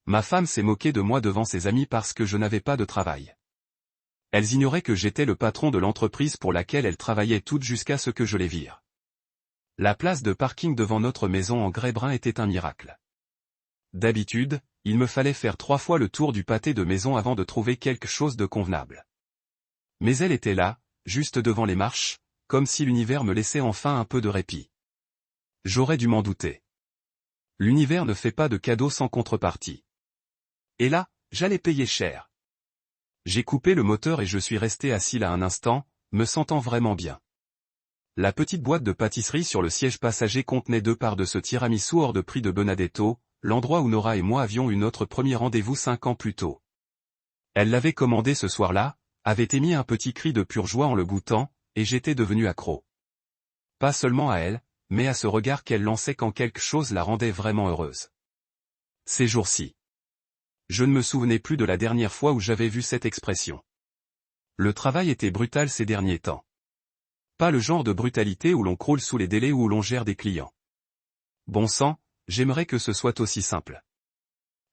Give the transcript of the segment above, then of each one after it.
Ma femme s'est moquée de moi devant ses amis parce que je n'avais pas de travail. Elles ignoraient que j'étais le patron de l'entreprise pour laquelle elles travaillaient toutes jusqu'à ce que je les vire. La place de parking devant notre maison en grès brun était un miracle. D'habitude, il me fallait faire 3 fois le tour du pâté de maison avant de trouver quelque chose de convenable. Mais elle était là, juste devant les marches, comme si l'univers me laissait enfin un peu de répit. J'aurais dû m'en douter. L'univers ne fait pas de cadeaux sans contrepartie. Et là, j'allais payer cher. J'ai coupé le moteur et je suis resté assis là un instant, me sentant vraiment bien. La petite boîte de pâtisserie sur le siège passager contenait 2 parts de ce tiramisu hors de prix de Benedetto, l'endroit où Nora et moi avions eu notre premier rendez-vous 5 ans plus tôt. Elle l'avait commandé ce soir-là, avait émis un petit cri de pure joie en le goûtant, et j'étais devenu accro. Pas seulement à elle, mais à ce regard qu'elle lançait quand quelque chose la rendait vraiment heureuse. Ces jours-ci. Je ne me souvenais plus de la dernière fois où j'avais vu cette expression. Le travail était brutal ces derniers temps. Pas le genre de brutalité où l'on croule sous les délais ou où l'on gère des clients. Bon sang, j'aimerais que ce soit aussi simple.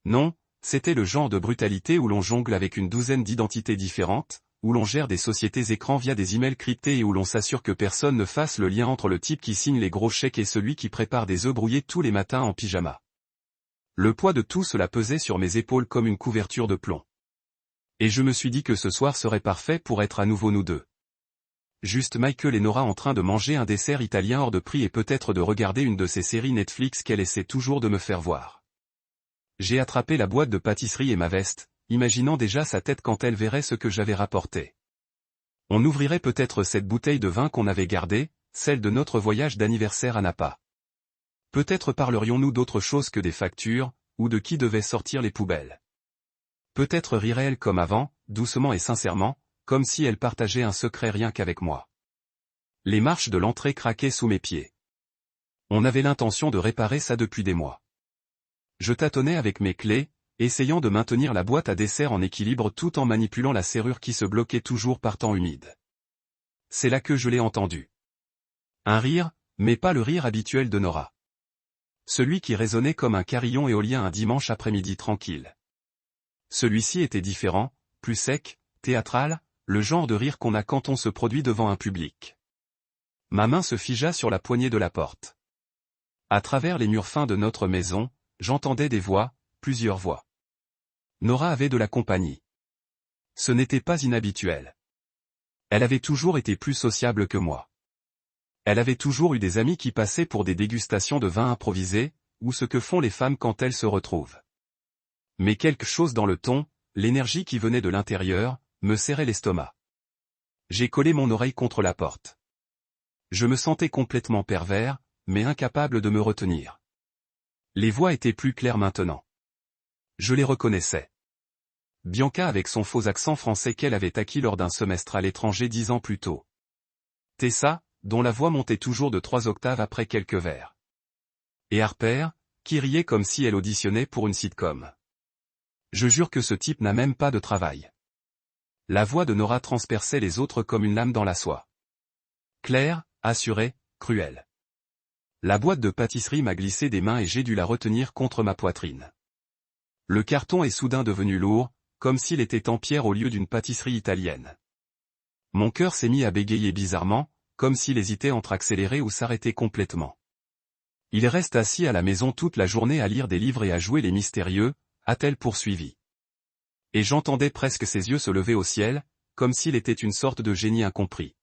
Non, c'était le genre de brutalité où l'on jongle avec une douzaine d'identités différentes, où l'on gère des sociétés écrans via des emails cryptés et où l'on s'assure que personne ne fasse le lien entre le type qui signe les gros chèques et celui qui prépare des œufs brouillés tous les matins en pyjama. Le poids de tout cela pesait sur mes épaules comme une couverture de plomb. Et je me suis dit que ce soir serait parfait pour être à nouveau nous deux. Juste Michael et Nora en train de manger un dessert italien hors de prix et peut-être de regarder une de ces séries Netflix qu'elle essaie toujours de me faire voir. J'ai attrapé la boîte de pâtisserie et ma veste, imaginant déjà sa tête quand elle verrait ce que j'avais rapporté. On ouvrirait peut-être cette bouteille de vin qu'on avait gardée, celle de notre voyage d'anniversaire à Napa. Peut-être parlerions-nous d'autre chose que des factures, ou de qui devait sortir les poubelles. Peut-être rirait-elle comme avant, doucement et sincèrement, comme si elle partageait un secret rien qu'avec moi. Les marches de l'entrée craquaient sous mes pieds. On avait l'intention de réparer ça depuis des mois. Je tâtonnais avec mes clés, essayant de maintenir la boîte à dessert en équilibre tout en manipulant la serrure qui se bloquait toujours par temps humide. C'est là que je l'ai entendu. Un rire, mais pas le rire habituel de Nora. Celui qui résonnait comme un carillon éolien un dimanche après-midi tranquille. Celui-ci était différent, plus sec, théâtral, le genre de rire qu'on a quand on se produit devant un public. Ma main se figea sur la poignée de la porte. À travers les murs fins de notre maison, j'entendais des voix, plusieurs voix. Nora avait de la compagnie. Ce n'était pas inhabituel. Elle avait toujours été plus sociable que moi. Elle avait toujours eu des amis qui passaient pour des dégustations de vin improvisés, ou ce que font les femmes quand elles se retrouvent. Mais quelque chose dans le ton, l'énergie qui venait de l'intérieur, me serrait l'estomac. J'ai collé mon oreille contre la porte. Je me sentais complètement pervers, mais incapable de me retenir. Les voix étaient plus claires maintenant. Je les reconnaissais. Bianca avec son faux accent français qu'elle avait acquis lors d'un semestre à l'étranger 10 ans plus tôt. Tessa, dont la voix montait toujours de 3 octaves après quelques vers. Et Harper, qui riait comme si elle auditionnait pour une sitcom. Je jure que ce type n'a même pas de travail. La voix de Nora transperçait les autres comme une lame dans la soie. Claire, assurée, cruelle. La boîte de pâtisserie m'a glissé des mains et j'ai dû la retenir contre ma poitrine. Le carton est soudain devenu lourd, comme s'il était en pierre au lieu d'une pâtisserie italienne. Mon cœur s'est mis à bégayer bizarrement, comme s'il hésitait entre accélérer ou s'arrêter complètement. Il reste assis à la maison toute la journée à lire des livres et à jouer les mystérieux, a-t-elle poursuivi. Et j'entendais presque ses yeux se lever au ciel, comme s'il était une sorte de génie incompris.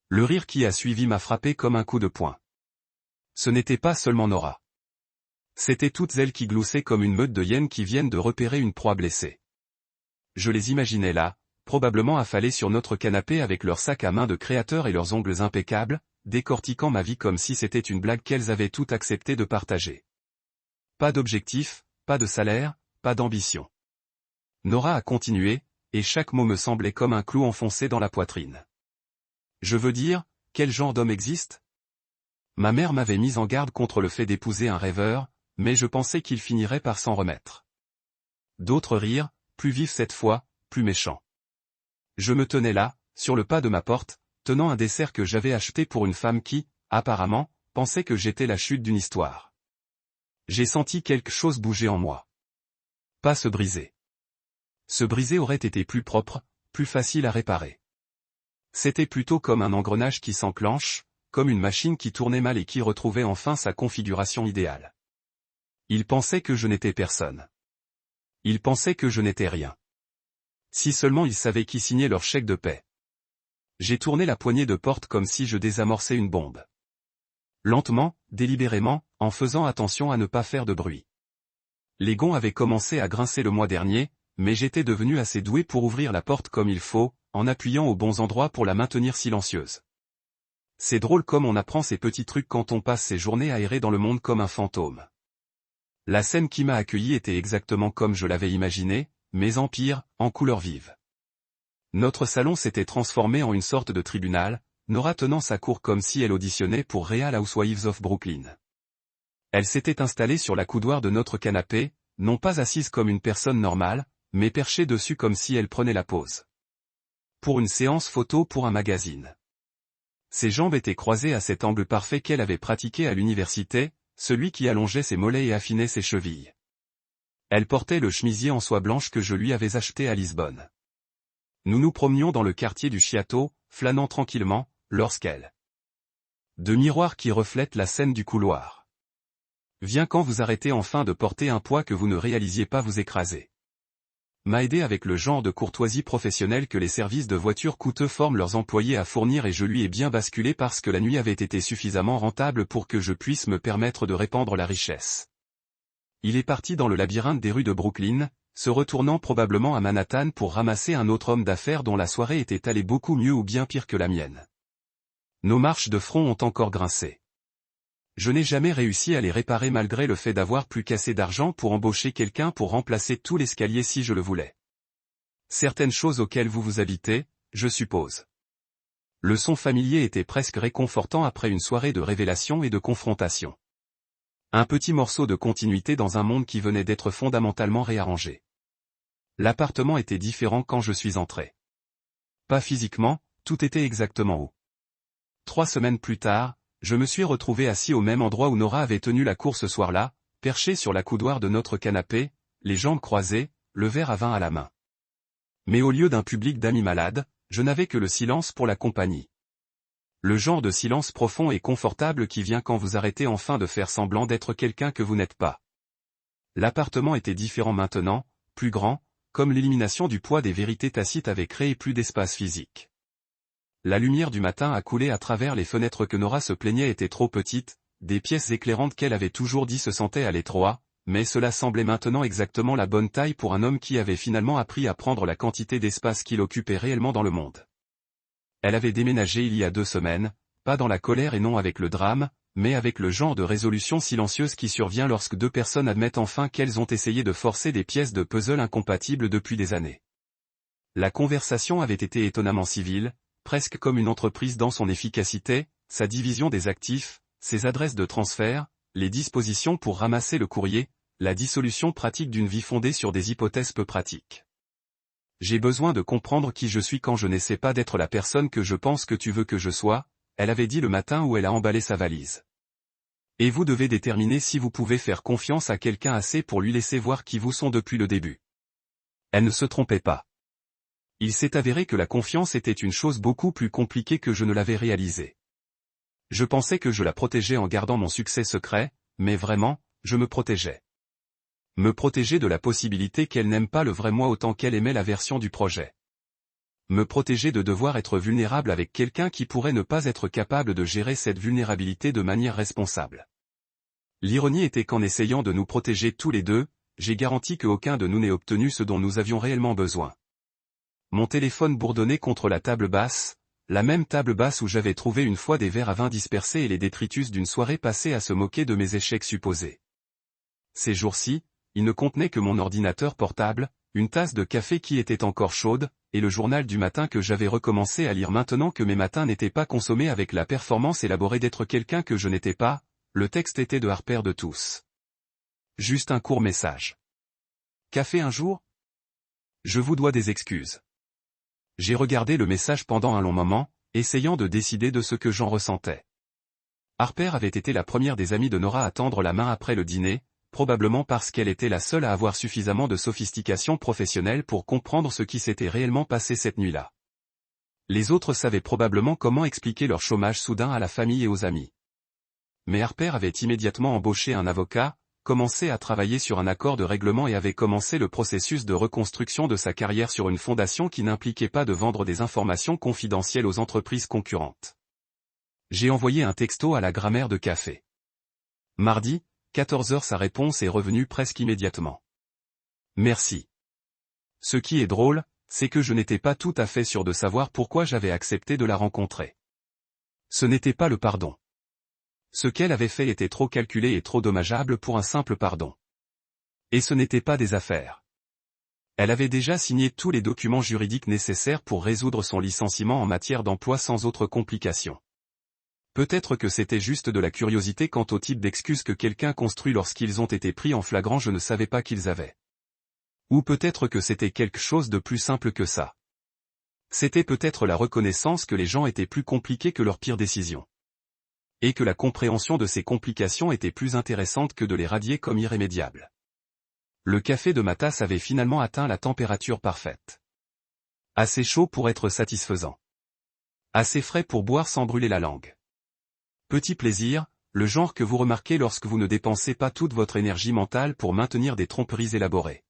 Le rire qui a suivi m'a frappé comme un coup de poing. Ce n'était pas seulement Nora. C'étaient toutes elles qui gloussaient comme une meute de hyènes qui viennent de repérer une proie blessée. Je les imaginais là, probablement affalées sur notre canapé avec leurs sacs à main de créateurs et leurs ongles impeccables, décortiquant ma vie comme si c'était une blague qu'elles avaient toutes accepté de partager. Pas d'objectif, pas de salaire, pas d'ambition. Nora a continué, et chaque mot me semblait comme un clou enfoncé dans la poitrine. Je veux dire, quel genre d'homme existe ? Ma mère m'avait mis en garde contre le fait d'épouser un rêveur, mais je pensais qu'il finirait par s'en remettre. D'autres rires, plus vifs cette fois, plus méchants. Je me tenais là, sur le pas de ma porte, tenant un dessert que j'avais acheté pour une femme qui, apparemment, pensait que j'étais la chute d'une histoire. J'ai senti quelque chose bouger en moi. Pas se briser. Se briser aurait été plus propre, plus facile à réparer. C'était plutôt comme un engrenage qui s'enclenche, comme une machine qui tournait mal et qui retrouvait enfin sa configuration idéale. Il pensait que je n'étais personne. Il pensait que je n'étais rien. Si seulement ils savaient qui signait leur chèque de paie. J'ai tourné la poignée de porte comme si je désamorçais une bombe. Lentement, délibérément, en faisant attention à ne pas faire de bruit. Les gonds avaient commencé à grincer le mois dernier, mais j'étais devenu assez doué pour ouvrir la porte comme il faut, en appuyant aux bons endroits pour la maintenir silencieuse. C'est drôle comme on apprend ces petits trucs quand on passe ses journées à errer dans le monde comme un fantôme. La scène qui m'a accueilli était exactement comme je l'avais imaginé, mais en pire, en couleur vive. Notre salon s'était transformé en une sorte de tribunal, Nora tenant sa cour comme si elle auditionnait pour Real Housewives of Brooklyn. Elle s'était installée sur la coudoir de notre canapé, non pas assise comme une personne normale, mais perchée dessus comme si elle prenait la pose. Pour une séance photo pour un magazine. Ses jambes étaient croisées à cet angle parfait qu'elle avait pratiqué à l'université, celui qui allongeait ses mollets et affinait ses chevilles. Elle portait le chemisier en soie blanche que je lui avais acheté à Lisbonne. Nous nous promenions dans le quartier du Chiato, flânant tranquillement, lorsqu'elle. De miroirs qui reflètent la scène du couloir. Viens quand vous arrêtez enfin de porter un poids que vous ne réalisiez pas vous écraser. M'a aidé avec le genre de courtoisie professionnelle que les services de voitures coûteux forment leurs employés à fournir et je lui ai bien basculé parce que la nuit avait été suffisamment rentable pour que je puisse me permettre de répandre la richesse. Il est parti dans le labyrinthe des rues de Brooklyn, se retournant probablement à Manhattan pour ramasser un autre homme d'affaires dont la soirée était allée beaucoup mieux ou bien pire que la mienne. Nos marches de front ont encore grincé. Je n'ai jamais réussi à les réparer malgré le fait d'avoir plus qu'assez d'argent pour embaucher quelqu'un pour remplacer tout l'escalier si je le voulais. Certaines choses auxquelles vous vous habitez, je suppose. Le son familier était presque réconfortant après une soirée de révélation et de confrontation. Un petit morceau de continuité dans un monde qui venait d'être fondamentalement réarrangé. L'appartement était différent quand je suis entré. Pas physiquement, tout était exactement où. 3 semaines plus tard, je me suis retrouvé assis au même endroit où Nora avait tenu la cour ce soir-là, perché sur la coudoir de notre canapé, les jambes croisées, le verre à vin à la main. Mais au lieu d'un public d'amis malades, je n'avais que le silence pour la compagnie. Le genre de silence profond et confortable qui vient quand vous arrêtez enfin de faire semblant d'être quelqu'un que vous n'êtes pas. L'appartement était différent maintenant, plus grand, comme l'élimination du poids des vérités tacites avait créé plus d'espace physique. La lumière du matin a coulé à travers les fenêtres que Nora se plaignait étaient trop petites, des pièces éclairantes qu'elle avait toujours dit se sentaient à l'étroit, mais cela semblait maintenant exactement la bonne taille pour un homme qui avait finalement appris à prendre la quantité d'espace qu'il occupait réellement dans le monde. Elle avait déménagé il y a 2 semaines, pas dans la colère et non avec le drame, mais avec le genre de résolution silencieuse qui survient lorsque 2 personnes admettent enfin qu'elles ont essayé de forcer des pièces de puzzle incompatibles depuis des années. La conversation avait été étonnamment civile, presque comme une entreprise dans son efficacité, sa division des actifs, ses adresses de transfert, les dispositions pour ramasser le courrier, la dissolution pratique d'une vie fondée sur des hypothèses peu pratiques. J'ai besoin de comprendre qui je suis quand je n'essaie pas d'être la personne que je pense que tu veux que je sois, elle avait dit le matin où elle a emballé sa valise. Et vous devez déterminer si vous pouvez faire confiance à quelqu'un assez pour lui laisser voir qui vous sont depuis le début. Elle ne se trompait pas. Il s'est avéré que la confiance était une chose beaucoup plus compliquée que je ne l'avais réalisé. Je pensais que je la protégeais en gardant mon succès secret, mais vraiment, je me protégeais. Me protéger de la possibilité qu'elle n'aime pas le vrai moi autant qu'elle aimait la version du projet. Me protéger de devoir être vulnérable avec quelqu'un qui pourrait ne pas être capable de gérer cette vulnérabilité de manière responsable. L'ironie était qu'en essayant de nous protéger tous les deux, j'ai garanti qu'aucun de nous n'ait obtenu ce dont nous avions réellement besoin. Mon téléphone bourdonnait contre la table basse, la même table basse où j'avais trouvé une fois des verres à vin dispersés et les détritus d'une soirée passée à se moquer de mes échecs supposés. Ces jours-ci, il ne contenait que mon ordinateur portable, une tasse de café qui était encore chaude, et le journal du matin que j'avais recommencé à lire maintenant que mes matins n'étaient pas consommés avec la performance élaborée d'être quelqu'un que je n'étais pas, le texte était de Harper de tous. Juste un court message. Café un jour? Je vous dois des excuses. J'ai regardé le message pendant un long moment, essayant de décider de ce que j'en ressentais. Harper avait été la première des amies de Nora à tendre la main après le dîner, probablement parce qu'elle était la seule à avoir suffisamment de sophistication professionnelle pour comprendre ce qui s'était réellement passé cette nuit-là. Les autres savaient probablement comment expliquer leur chômage soudain à la famille et aux amis. Mais Harper avait immédiatement embauché un avocat, commencé à travailler sur un accord de règlement et avait commencé le processus de reconstruction de sa carrière sur une fondation qui n'impliquait pas de vendre des informations confidentielles aux entreprises concurrentes. J'ai envoyé un texto à la grammaire de café. Mardi, 14 h, sa réponse est revenue presque immédiatement. Merci. Ce qui est drôle, c'est que je n'étais pas tout à fait sûr de savoir pourquoi j'avais accepté de la rencontrer. Ce n'était pas le pardon. Ce qu'elle avait fait était trop calculé et trop dommageable pour un simple pardon. Et ce n'était pas des affaires. Elle avait déjà signé tous les documents juridiques nécessaires pour résoudre son licenciement en matière d'emploi sans autre complication. Peut-être que c'était juste de la curiosité quant au type d'excuses que quelqu'un construit lorsqu'ils ont été pris en flagrant je ne savais pas qu'ils avaient. Ou peut-être que c'était quelque chose de plus simple que ça. C'était peut-être la reconnaissance que les gens étaient plus compliqués que leurs pires décisions. Et que la compréhension de ces complications était plus intéressante que de les radier comme irrémédiables. Le café de ma tasse avait finalement atteint la température parfaite. Assez chaud pour être satisfaisant. Assez frais pour boire sans brûler la langue. Petit plaisir, le genre que vous remarquez lorsque vous ne dépensez pas toute votre énergie mentale pour maintenir des tromperies élaborées.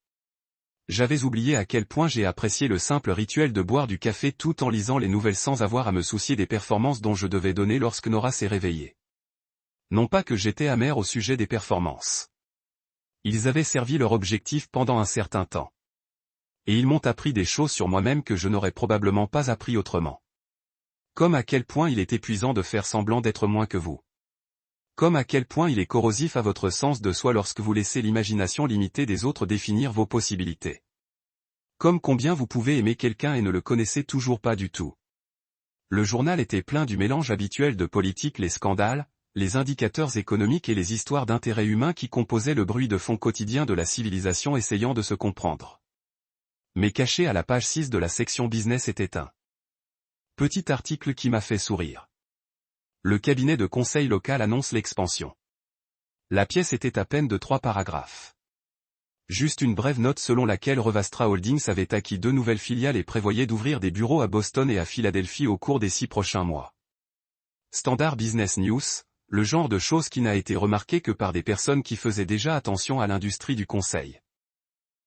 J'avais oublié à quel point j'ai apprécié le simple rituel de boire du café tout en lisant les nouvelles sans avoir à me soucier des performances dont je devais donner lorsque Nora s'est réveillée. Non pas que j'étais amer au sujet des performances. Ils avaient servi leur objectif pendant un certain temps. Et ils m'ont appris des choses sur moi-même que je n'aurais probablement pas appris autrement. Comme à quel point il est épuisant de faire semblant d'être moins que vous. Comme à quel point il est corrosif à votre sens de soi lorsque vous laissez l'imagination limitée des autres définir vos possibilités. Comme combien vous pouvez aimer quelqu'un et ne le connaissez toujours pas du tout. Le journal était plein du mélange habituel de politique, les scandales, les indicateurs économiques et les histoires d'intérêt humain qui composaient le bruit de fond quotidien de la civilisation essayant de se comprendre. Mais caché à la page 6 de la section business était un petit article qui m'a fait sourire. Le cabinet de conseil local annonce l'expansion. La pièce était à peine de 3 paragraphes. Juste une brève note selon laquelle Revastra Holdings avait acquis 2 nouvelles filiales et prévoyait d'ouvrir des bureaux à Boston et à Philadelphie au cours des 6 prochains mois. Standard Business News, le genre de chose qui n'a été remarqué que par des personnes qui faisaient déjà attention à l'industrie du conseil.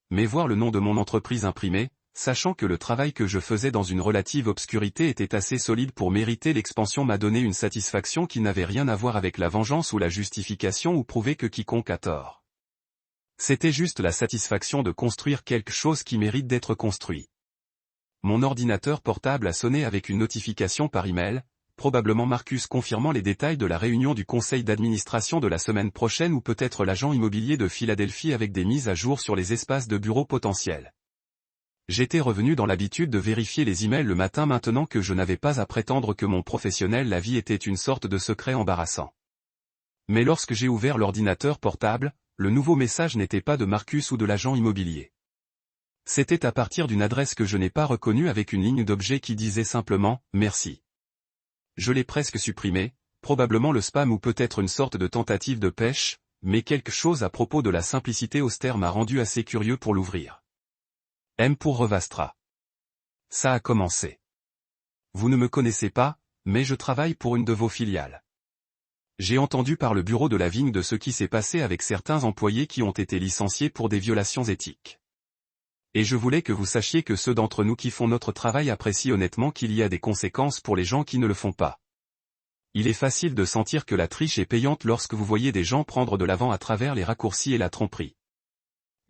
Mais voir le nom de mon entreprise imprimé, sachant que le travail que je faisais dans une relative obscurité était assez solide pour mériter l'expansion m'a donné une satisfaction qui n'avait rien à voir avec la vengeance ou la justification ou prouver que quiconque a tort. C'était juste la satisfaction de construire quelque chose qui mérite d'être construit. Mon ordinateur portable a sonné avec une notification par email, probablement Marcus confirmant les détails de la réunion du conseil d'administration de la semaine prochaine ou peut-être l'agent immobilier de Philadelphie avec des mises à jour sur les espaces de bureaux potentiels. J'étais revenu dans l'habitude de vérifier les emails le matin maintenant que je n'avais pas à prétendre que mon professionnel la vie était une sorte de secret embarrassant. Mais lorsque j'ai ouvert l'ordinateur portable, le nouveau message n'était pas de Marcus ou de l'agent immobilier. C'était à partir d'une adresse que je n'ai pas reconnue avec une ligne d'objet qui disait simplement « Merci ». Je l'ai presque supprimé, probablement le spam ou peut-être une sorte de tentative de pêche, mais quelque chose à propos de la simplicité austère m'a rendu assez curieux pour l'ouvrir. M pour Revastra. Ça a commencé. Vous ne me connaissez pas, mais je travaille pour une de vos filiales. J'ai entendu par le bureau de la vigne de ce qui s'est passé avec certains employés qui ont été licenciés pour des violations éthiques. Et je voulais que vous sachiez que ceux d'entre nous qui font notre travail apprécient honnêtement qu'il y a des conséquences pour les gens qui ne le font pas. Il est facile de sentir que la triche est payante lorsque vous voyez des gens prendre de l'avant à travers les raccourcis et la tromperie.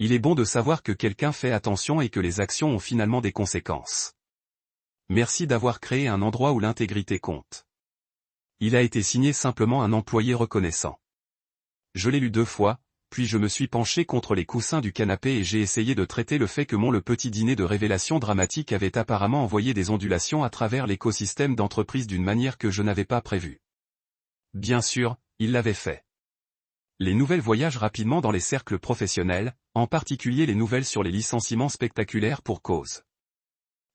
Il est bon de savoir que quelqu'un fait attention et que les actions ont finalement des conséquences. Merci d'avoir créé un endroit où l'intégrité compte. Il a été signé simplement un employé reconnaissant. Je l'ai lu 2 fois, puis je me suis penché contre les coussins du canapé et j'ai essayé de traiter le fait que le petit dîner de révélation dramatique avait apparemment envoyé des ondulations à travers l'écosystème d'entreprise d'une manière que je n'avais pas prévue. Bien sûr, il l'avait fait. Les nouvelles voyagent rapidement dans les cercles professionnels, en particulier les nouvelles sur les licenciements spectaculaires pour cause.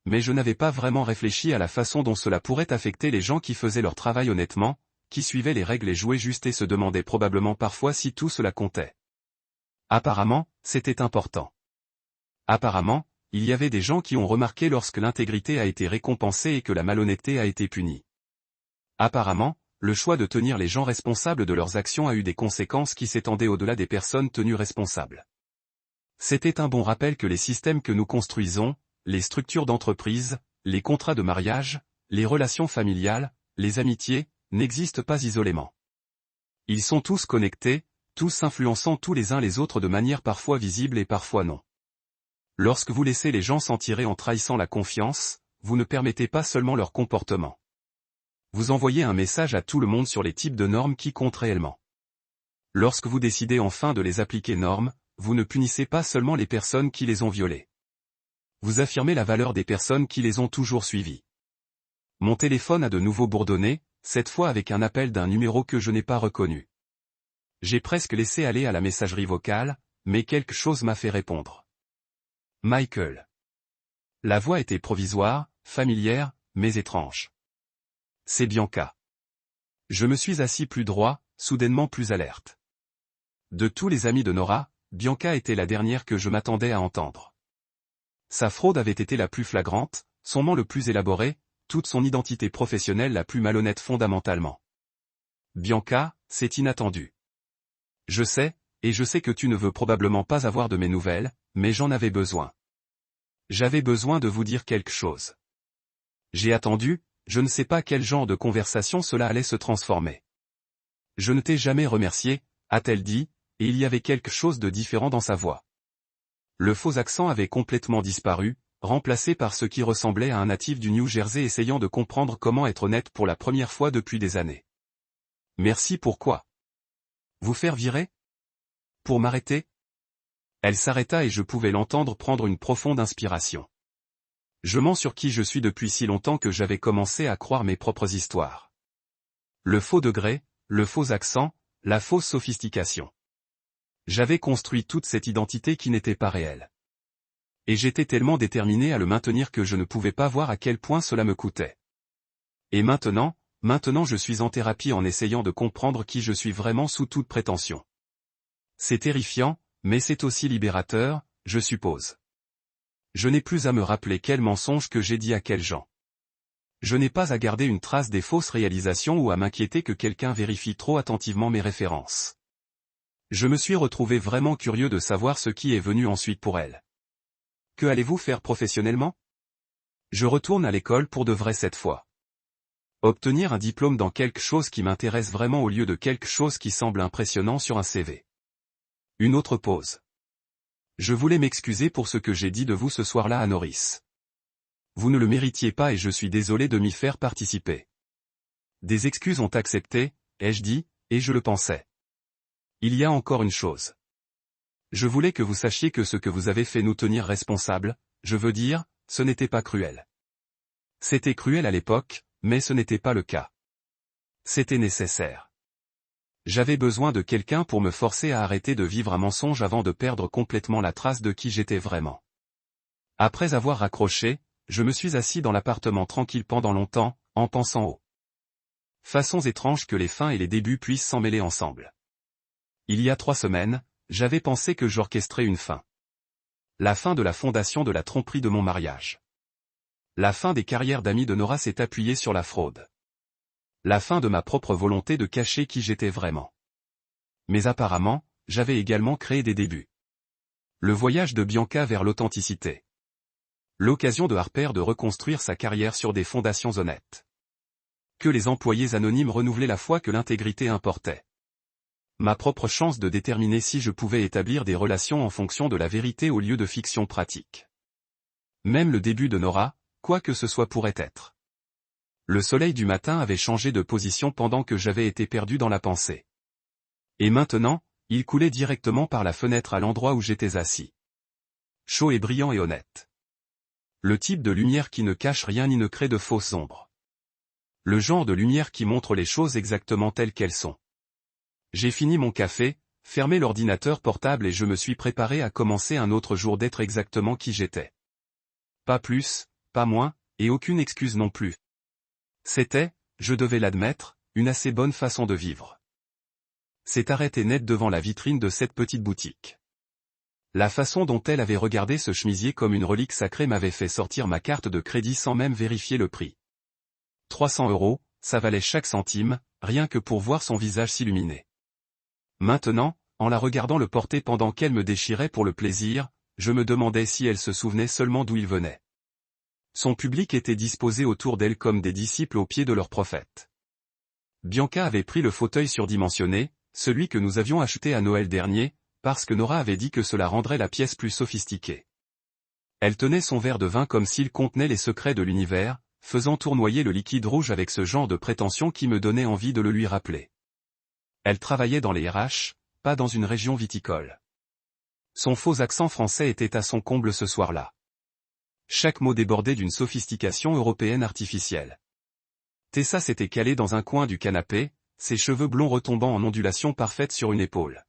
Mais je n'avais pas vraiment réfléchi à la façon dont cela pourrait affecter les gens qui faisaient leur travail honnêtement, qui suivaient les règles et jouaient juste et se demandaient probablement parfois si tout cela comptait. Apparemment, c'était important. Apparemment, il y avait des gens qui ont remarqué lorsque l'intégrité a été récompensée et que la malhonnêteté a été punie. Apparemment, le choix de tenir les gens responsables de leurs actions a eu des conséquences qui s'étendaient au-delà des personnes tenues responsables. C'était un bon rappel que les systèmes que nous construisons, les structures d'entreprise, les contrats de mariage, les relations familiales, les amitiés, n'existent pas isolément. Ils sont tous connectés, tous influençant tous les uns les autres de manière parfois visible et parfois non. Lorsque vous laissez les gens s'en tirer en trahissant la confiance, vous ne permettez pas seulement leur comportement. Vous envoyez un message à tout le monde sur les types de normes qui comptent réellement. Lorsque vous décidez enfin de les appliquer normes, vous ne punissez pas seulement les personnes qui les ont violées. Vous affirmez la valeur des personnes qui les ont toujours suivies. Mon téléphone a de nouveau bourdonné, cette fois avec un appel d'un numéro que je n'ai pas reconnu. J'ai presque laissé aller à la messagerie vocale, mais quelque chose m'a fait répondre. Michael. La voix était provisoire, familière, mais étrange. C'est Bianca. Je me suis assis plus droit, soudainement plus alerte. De tous les amis de Nora, Bianca était la dernière que je m'attendais à entendre. Sa fraude avait été la plus flagrante, son ment le plus élaboré, toute son identité professionnelle la plus malhonnête fondamentalement. Bianca, c'est inattendu. Je sais, et je sais que tu ne veux probablement pas avoir de mes nouvelles, mais j'en avais besoin. J'avais besoin de vous dire quelque chose. J'ai attendu, je ne sais pas quel genre de conversation cela allait se transformer. Je ne t'ai jamais remercié, a-t-elle dit, et il y avait quelque chose de différent dans sa voix. Le faux accent avait complètement disparu, remplacé par ce qui ressemblait à un natif du New Jersey essayant de comprendre comment être honnête pour la première fois depuis des années. Merci pourquoi? Vous faire virer? Pour m'arrêter? Elle s'arrêta et je pouvais l'entendre prendre une profonde inspiration. Je mens sur qui je suis depuis si longtemps que j'avais commencé à croire mes propres histoires. Le faux degré, le faux accent, la fausse sophistication. J'avais construit toute cette identité qui n'était pas réelle. Et j'étais tellement déterminé à le maintenir que je ne pouvais pas voir à quel point cela me coûtait. Et maintenant je suis en thérapie en essayant de comprendre qui je suis vraiment sous toute prétention. C'est terrifiant, mais c'est aussi libérateur, je suppose. Je n'ai plus à me rappeler quel mensonge que j'ai dit à quels gens. Je n'ai pas à garder une trace des fausses réalisations ou à m'inquiéter que quelqu'un vérifie trop attentivement mes références. Je me suis retrouvé vraiment curieux de savoir ce qui est venu ensuite pour elle. Que allez-vous faire professionnellement? Je retourne à l'école pour de vrai cette fois. Obtenir un diplôme dans quelque chose qui m'intéresse vraiment au lieu de quelque chose qui semble impressionnant sur un CV. Une autre pause. Je voulais m'excuser pour ce que j'ai dit de vous ce soir-là à Norris. Vous ne le méritiez pas et je suis désolé de m'y faire participer. Des excuses ont accepté, ai-je dit, et je le pensais. Il y a encore une chose. Je voulais que vous sachiez que ce que vous avez fait nous tenir responsables, je veux dire, ce n'était pas cruel. C'était cruel à l'époque, mais ce n'était pas le cas. C'était nécessaire. J'avais besoin de quelqu'un pour me forcer à arrêter de vivre un mensonge avant de perdre complètement la trace de qui j'étais vraiment. Après avoir raccroché, je me suis assis dans l'appartement tranquille pendant longtemps, en pensant aux façons étranges que les fins et les débuts puissent s'emmêler ensemble. Il y a 3 semaines, j'avais pensé que j'orchestrais une fin. La fin de la fondation de la tromperie de mon mariage. La fin des carrières d'amis de Nora s'est appuyée sur la fraude. La fin de ma propre volonté de cacher qui j'étais vraiment. Mais apparemment, j'avais également créé des débuts. Le voyage de Bianca vers l'authenticité. L'occasion de Harper de reconstruire sa carrière sur des fondations honnêtes. Que les employés anonymes renouvelaient la foi que l'intégrité importait. Ma propre chance de déterminer si je pouvais établir des relations en fonction de la vérité au lieu de fiction pratique. Même le début de Nora, quoi que ce soit pourrait être. Le soleil du matin avait changé de position pendant que j'avais été perdu dans la pensée. Et maintenant, il coulait directement par la fenêtre à l'endroit où j'étais assis. Chaud et brillant et honnête. Le type de lumière qui ne cache rien ni ne crée de fausses ombres. Le genre de lumière qui montre les choses exactement telles qu'elles sont. J'ai fini mon café, fermé l'ordinateur portable et je me suis préparé à commencer un autre jour d'être exactement qui j'étais. Pas plus, pas moins, et aucune excuse non plus. C'était, je devais l'admettre, une assez bonne façon de vivre. C'est arrêté net devant la vitrine de cette petite boutique. La façon dont elle avait regardé ce chemisier comme une relique sacrée m'avait fait sortir ma carte de crédit sans même vérifier le prix. 300 €, ça valait chaque centime, rien que pour voir son visage s'illuminer. Maintenant, en la regardant le porter pendant qu'elle me déchirait pour le plaisir, je me demandais si elle se souvenait seulement d'où il venait. Son public était disposé autour d'elle comme des disciples aux pieds de leur prophète. Bianca avait pris le fauteuil surdimensionné, celui que nous avions acheté à Noël dernier, parce que Nora avait dit que cela rendrait la pièce plus sophistiquée. Elle tenait son verre de vin comme s'il contenait les secrets de l'univers, faisant tournoyer le liquide rouge avec ce genre de prétention qui me donnait envie de le lui rappeler. Elle travaillait dans les RH, pas dans une région viticole. Son faux accent français était à son comble ce soir-là. Chaque mot débordait d'une sophistication européenne artificielle. Tessa s'était calée dans un coin du canapé, ses cheveux blonds retombant en ondulation parfaite sur une épaule.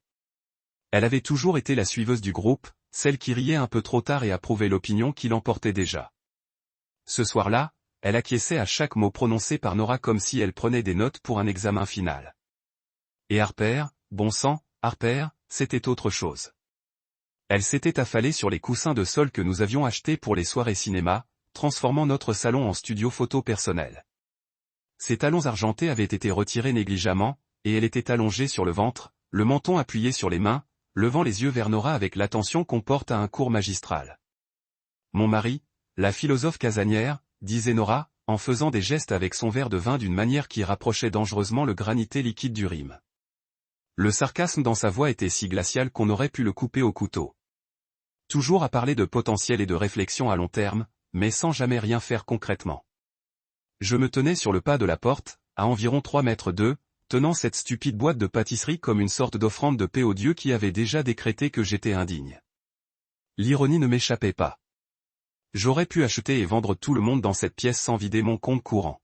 Elle avait toujours été la suiveuse du groupe, celle qui riait un peu trop tard et approuvait l'opinion qui l'emportait déjà. Ce soir-là, elle acquiesçait à chaque mot prononcé par Nora comme si elle prenait des notes pour un examen final. Et Harper, bon sang, Harper, c'était autre chose. Elle s'était affalée sur les coussins de sol que nous avions achetés pour les soirées cinéma, transformant notre salon en studio photo personnel. Ses talons argentés avaient été retirés négligemment, et elle était allongée sur le ventre, le menton appuyé sur les mains, levant les yeux vers Nora avec l'attention qu'on porte à un cours magistral. « Mon mari, la philosophe casanière », disait Nora, en faisant des gestes avec son verre de vin d'une manière qui rapprochait dangereusement le granité liquide du rhum. Le sarcasme dans sa voix était si glacial qu'on aurait pu le couper au couteau. Toujours à parler de potentiel et de réflexion à long terme, mais sans jamais rien faire concrètement. Je me tenais sur le pas de la porte, à environ 3 mètres d'eux, tenant cette stupide boîte de pâtisserie comme une sorte d'offrande de paix au Dieu qui avait déjà décrété que j'étais indigne. L'ironie ne m'échappait pas. J'aurais pu acheter et vendre tout le monde dans cette pièce sans vider mon compte courant.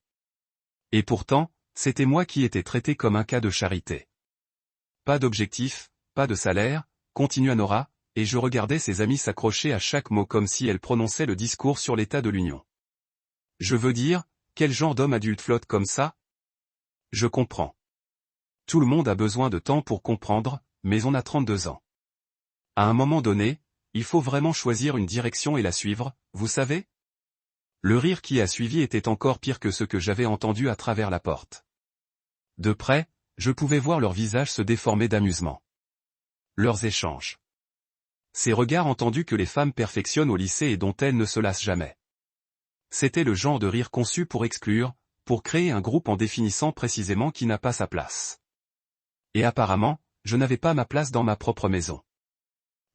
Et pourtant, c'était moi qui étais traité comme un cas de charité. Pas d'objectif, pas de salaire, continua Nora, et je regardais ses amis s'accrocher à chaque mot comme si elle prononçait le discours sur l'état de l'Union. Je veux dire, quel genre d'homme adulte flotte comme ça? Je comprends. Tout le monde a besoin de temps pour comprendre, mais on a 32 ans. À un moment donné, il faut vraiment choisir une direction et la suivre, vous savez? Le rire qui a suivi était encore pire que ce que j'avais entendu à travers la porte. De près, je pouvais voir leurs visages se déformer d'amusement. Leurs échanges. Ces regards entendus que les femmes perfectionnent au lycée et dont elles ne se lassent jamais. C'était le genre de rire conçu pour exclure, pour créer un groupe en définissant précisément qui n'a pas sa place. Et apparemment, je n'avais pas ma place dans ma propre maison.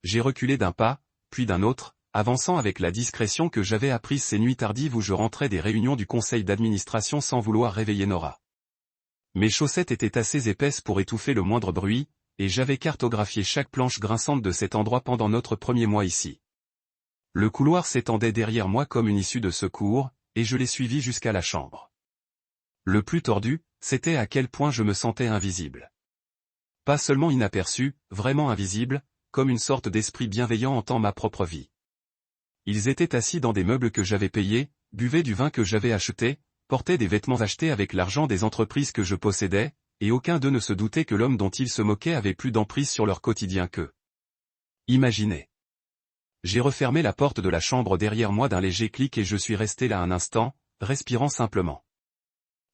J'ai reculé d'un pas, puis d'un autre, avançant avec la discrétion que j'avais apprise ces nuits tardives où je rentrais des réunions du conseil d'administration sans vouloir réveiller Nora. Mes chaussettes étaient assez épaisses pour étouffer le moindre bruit, et j'avais cartographié chaque planche grinçante de cet endroit pendant notre premier mois ici. Le couloir s'étendait derrière moi comme une issue de secours, et je l'ai suivi jusqu'à la chambre. Le plus tordu, c'était à quel point je me sentais invisible. Pas seulement inaperçu, vraiment invisible, comme une sorte d'esprit bienveillant entend ma propre vie. Ils étaient assis dans des meubles que j'avais payés, buvaient du vin que j'avais acheté, portaient des vêtements achetés avec l'argent des entreprises que je possédais, et aucun d'eux ne se doutait que l'homme dont ils se moquaient avait plus d'emprise sur leur quotidien qu'eux. Imaginez. J'ai refermé la porte de la chambre derrière moi d'un léger clic et je suis resté là un instant, respirant simplement.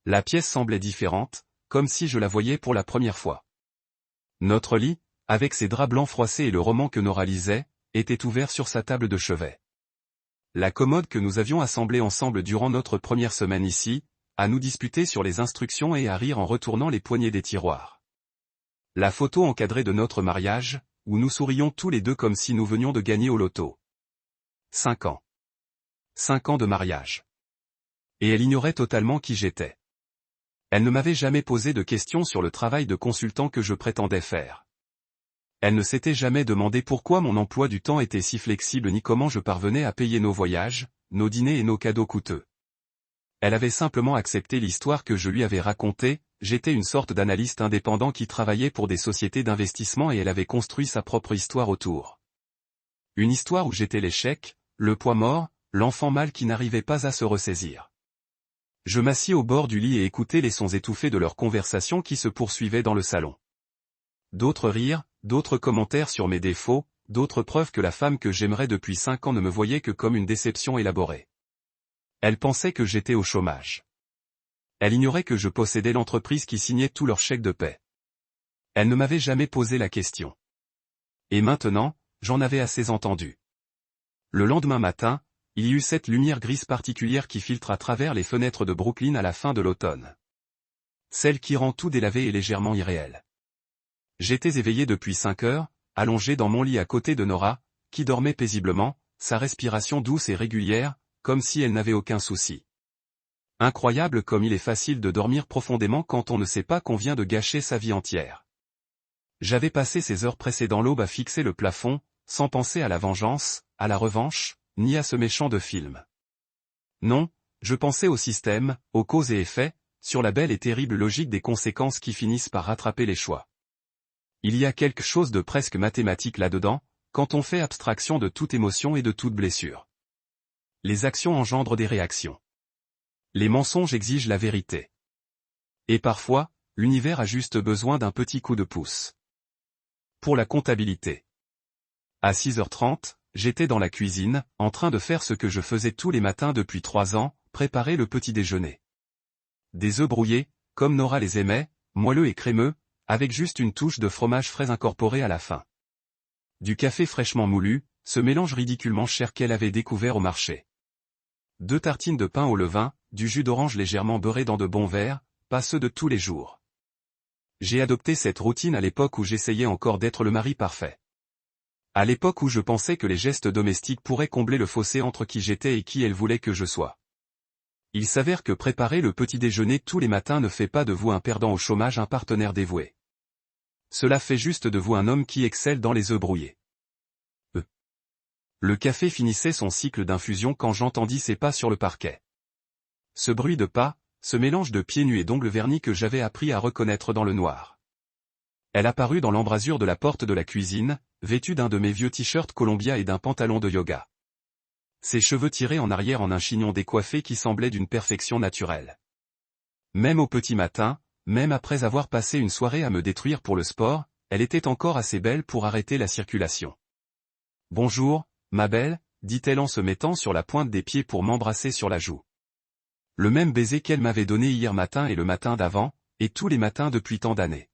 La pièce semblait différente, comme si je la voyais pour la première fois. Notre lit, avec ses draps blancs froissés et le roman que Nora lisait, était ouvert sur sa table de chevet. La commode que nous avions assemblée ensemble durant notre première semaine ici, à nous disputer sur les instructions et à rire en retournant les poignées des tiroirs. La photo encadrée de notre mariage, où nous sourions tous les deux comme si nous venions de gagner au loto. 5 ans. 5 ans de mariage. Et elle ignorait totalement qui j'étais. Elle ne m'avait jamais posé de questions sur le travail de consultant que je prétendais faire. Elle ne s'était jamais demandé pourquoi mon emploi du temps était si flexible ni comment je parvenais à payer nos voyages, nos dîners et nos cadeaux coûteux. Elle avait simplement accepté l'histoire que je lui avais racontée, j'étais une sorte d'analyste indépendant qui travaillait pour des sociétés d'investissement et elle avait construit sa propre histoire autour. Une histoire où j'étais l'échec, le poids mort, l'enfant mâle qui n'arrivait pas à se ressaisir. Je m'assis au bord du lit et écoutais les sons étouffés de leur conversation qui se poursuivaient dans le salon. D'autres rires, d'autres commentaires sur mes défauts, d'autres preuves que la femme que j'aimerais depuis 5 ans ne me voyait que comme une déception élaborée. Elle pensait que j'étais au chômage. Elle ignorait que je possédais l'entreprise qui signait tous leurs chèques de paie. Elle ne m'avait jamais posé la question. Et maintenant, j'en avais assez entendu. Le lendemain matin, il y eut cette lumière grise particulière qui filtre à travers les fenêtres de Brooklyn à la fin de l'automne. Celle qui rend tout délavé et légèrement irréel. J'étais éveillé depuis 5 heures, allongé dans mon lit à côté de Nora, qui dormait paisiblement, sa respiration douce et régulière, comme si elle n'avait aucun souci. Incroyable comme il est facile de dormir profondément quand on ne sait pas qu'on vient de gâcher sa vie entière. J'avais passé ces heures précédant l'aube à fixer le plafond, sans penser à la vengeance, à la revanche, ni à ce méchant de film. Non, je pensais au système, aux causes et effets, sur la belle et terrible logique des conséquences qui finissent par rattraper les choix. Il y a quelque chose de presque mathématique là-dedans, quand on fait abstraction de toute émotion et de toute blessure. Les actions engendrent des réactions. Les mensonges exigent la vérité. Et parfois, l'univers a juste besoin d'un petit coup de pouce. Pour la comptabilité. À 6h30, j'étais dans la cuisine, en train de faire ce que je faisais tous les matins depuis 3 ans, préparer le petit déjeuner. Des œufs brouillés, comme Nora les aimait, moelleux et crémeux, avec juste une touche de fromage frais incorporé à la fin. Du café fraîchement moulu, ce mélange ridiculement cher qu'elle avait découvert au marché. 2 tartines de pain au levain, du jus d'orange légèrement beurré dans de bons verres, pas ceux de tous les jours. J'ai adopté cette routine à l'époque où j'essayais encore d'être le mari parfait. À l'époque où je pensais que les gestes domestiques pourraient combler le fossé entre qui j'étais et qui elle voulait que je sois. Il s'avère que préparer le petit déjeuner tous les matins ne fait pas de vous un perdant au chômage, un partenaire dévoué. Cela fait juste de vous un homme qui excelle dans les œufs brouillés. Le café finissait son cycle d'infusion quand j'entendis ses pas sur le parquet. Ce bruit de pas, ce mélange de pieds nus et d'ongles vernis que j'avais appris à reconnaître dans le noir. Elle apparut dans l'embrasure de la porte de la cuisine, vêtue d'un de mes vieux t-shirts Columbia et d'un pantalon de yoga. Ses cheveux tirés en arrière en un chignon décoiffé qui semblait d'une perfection naturelle. Même au petit matin, même après avoir passé une soirée à me détruire pour le sport, elle était encore assez belle pour arrêter la circulation. « Bonjour, ma belle », dit-elle en se mettant sur la pointe des pieds pour m'embrasser sur la joue. Le même baiser qu'elle m'avait donné hier matin et le matin d'avant, et tous les matins depuis tant d'années.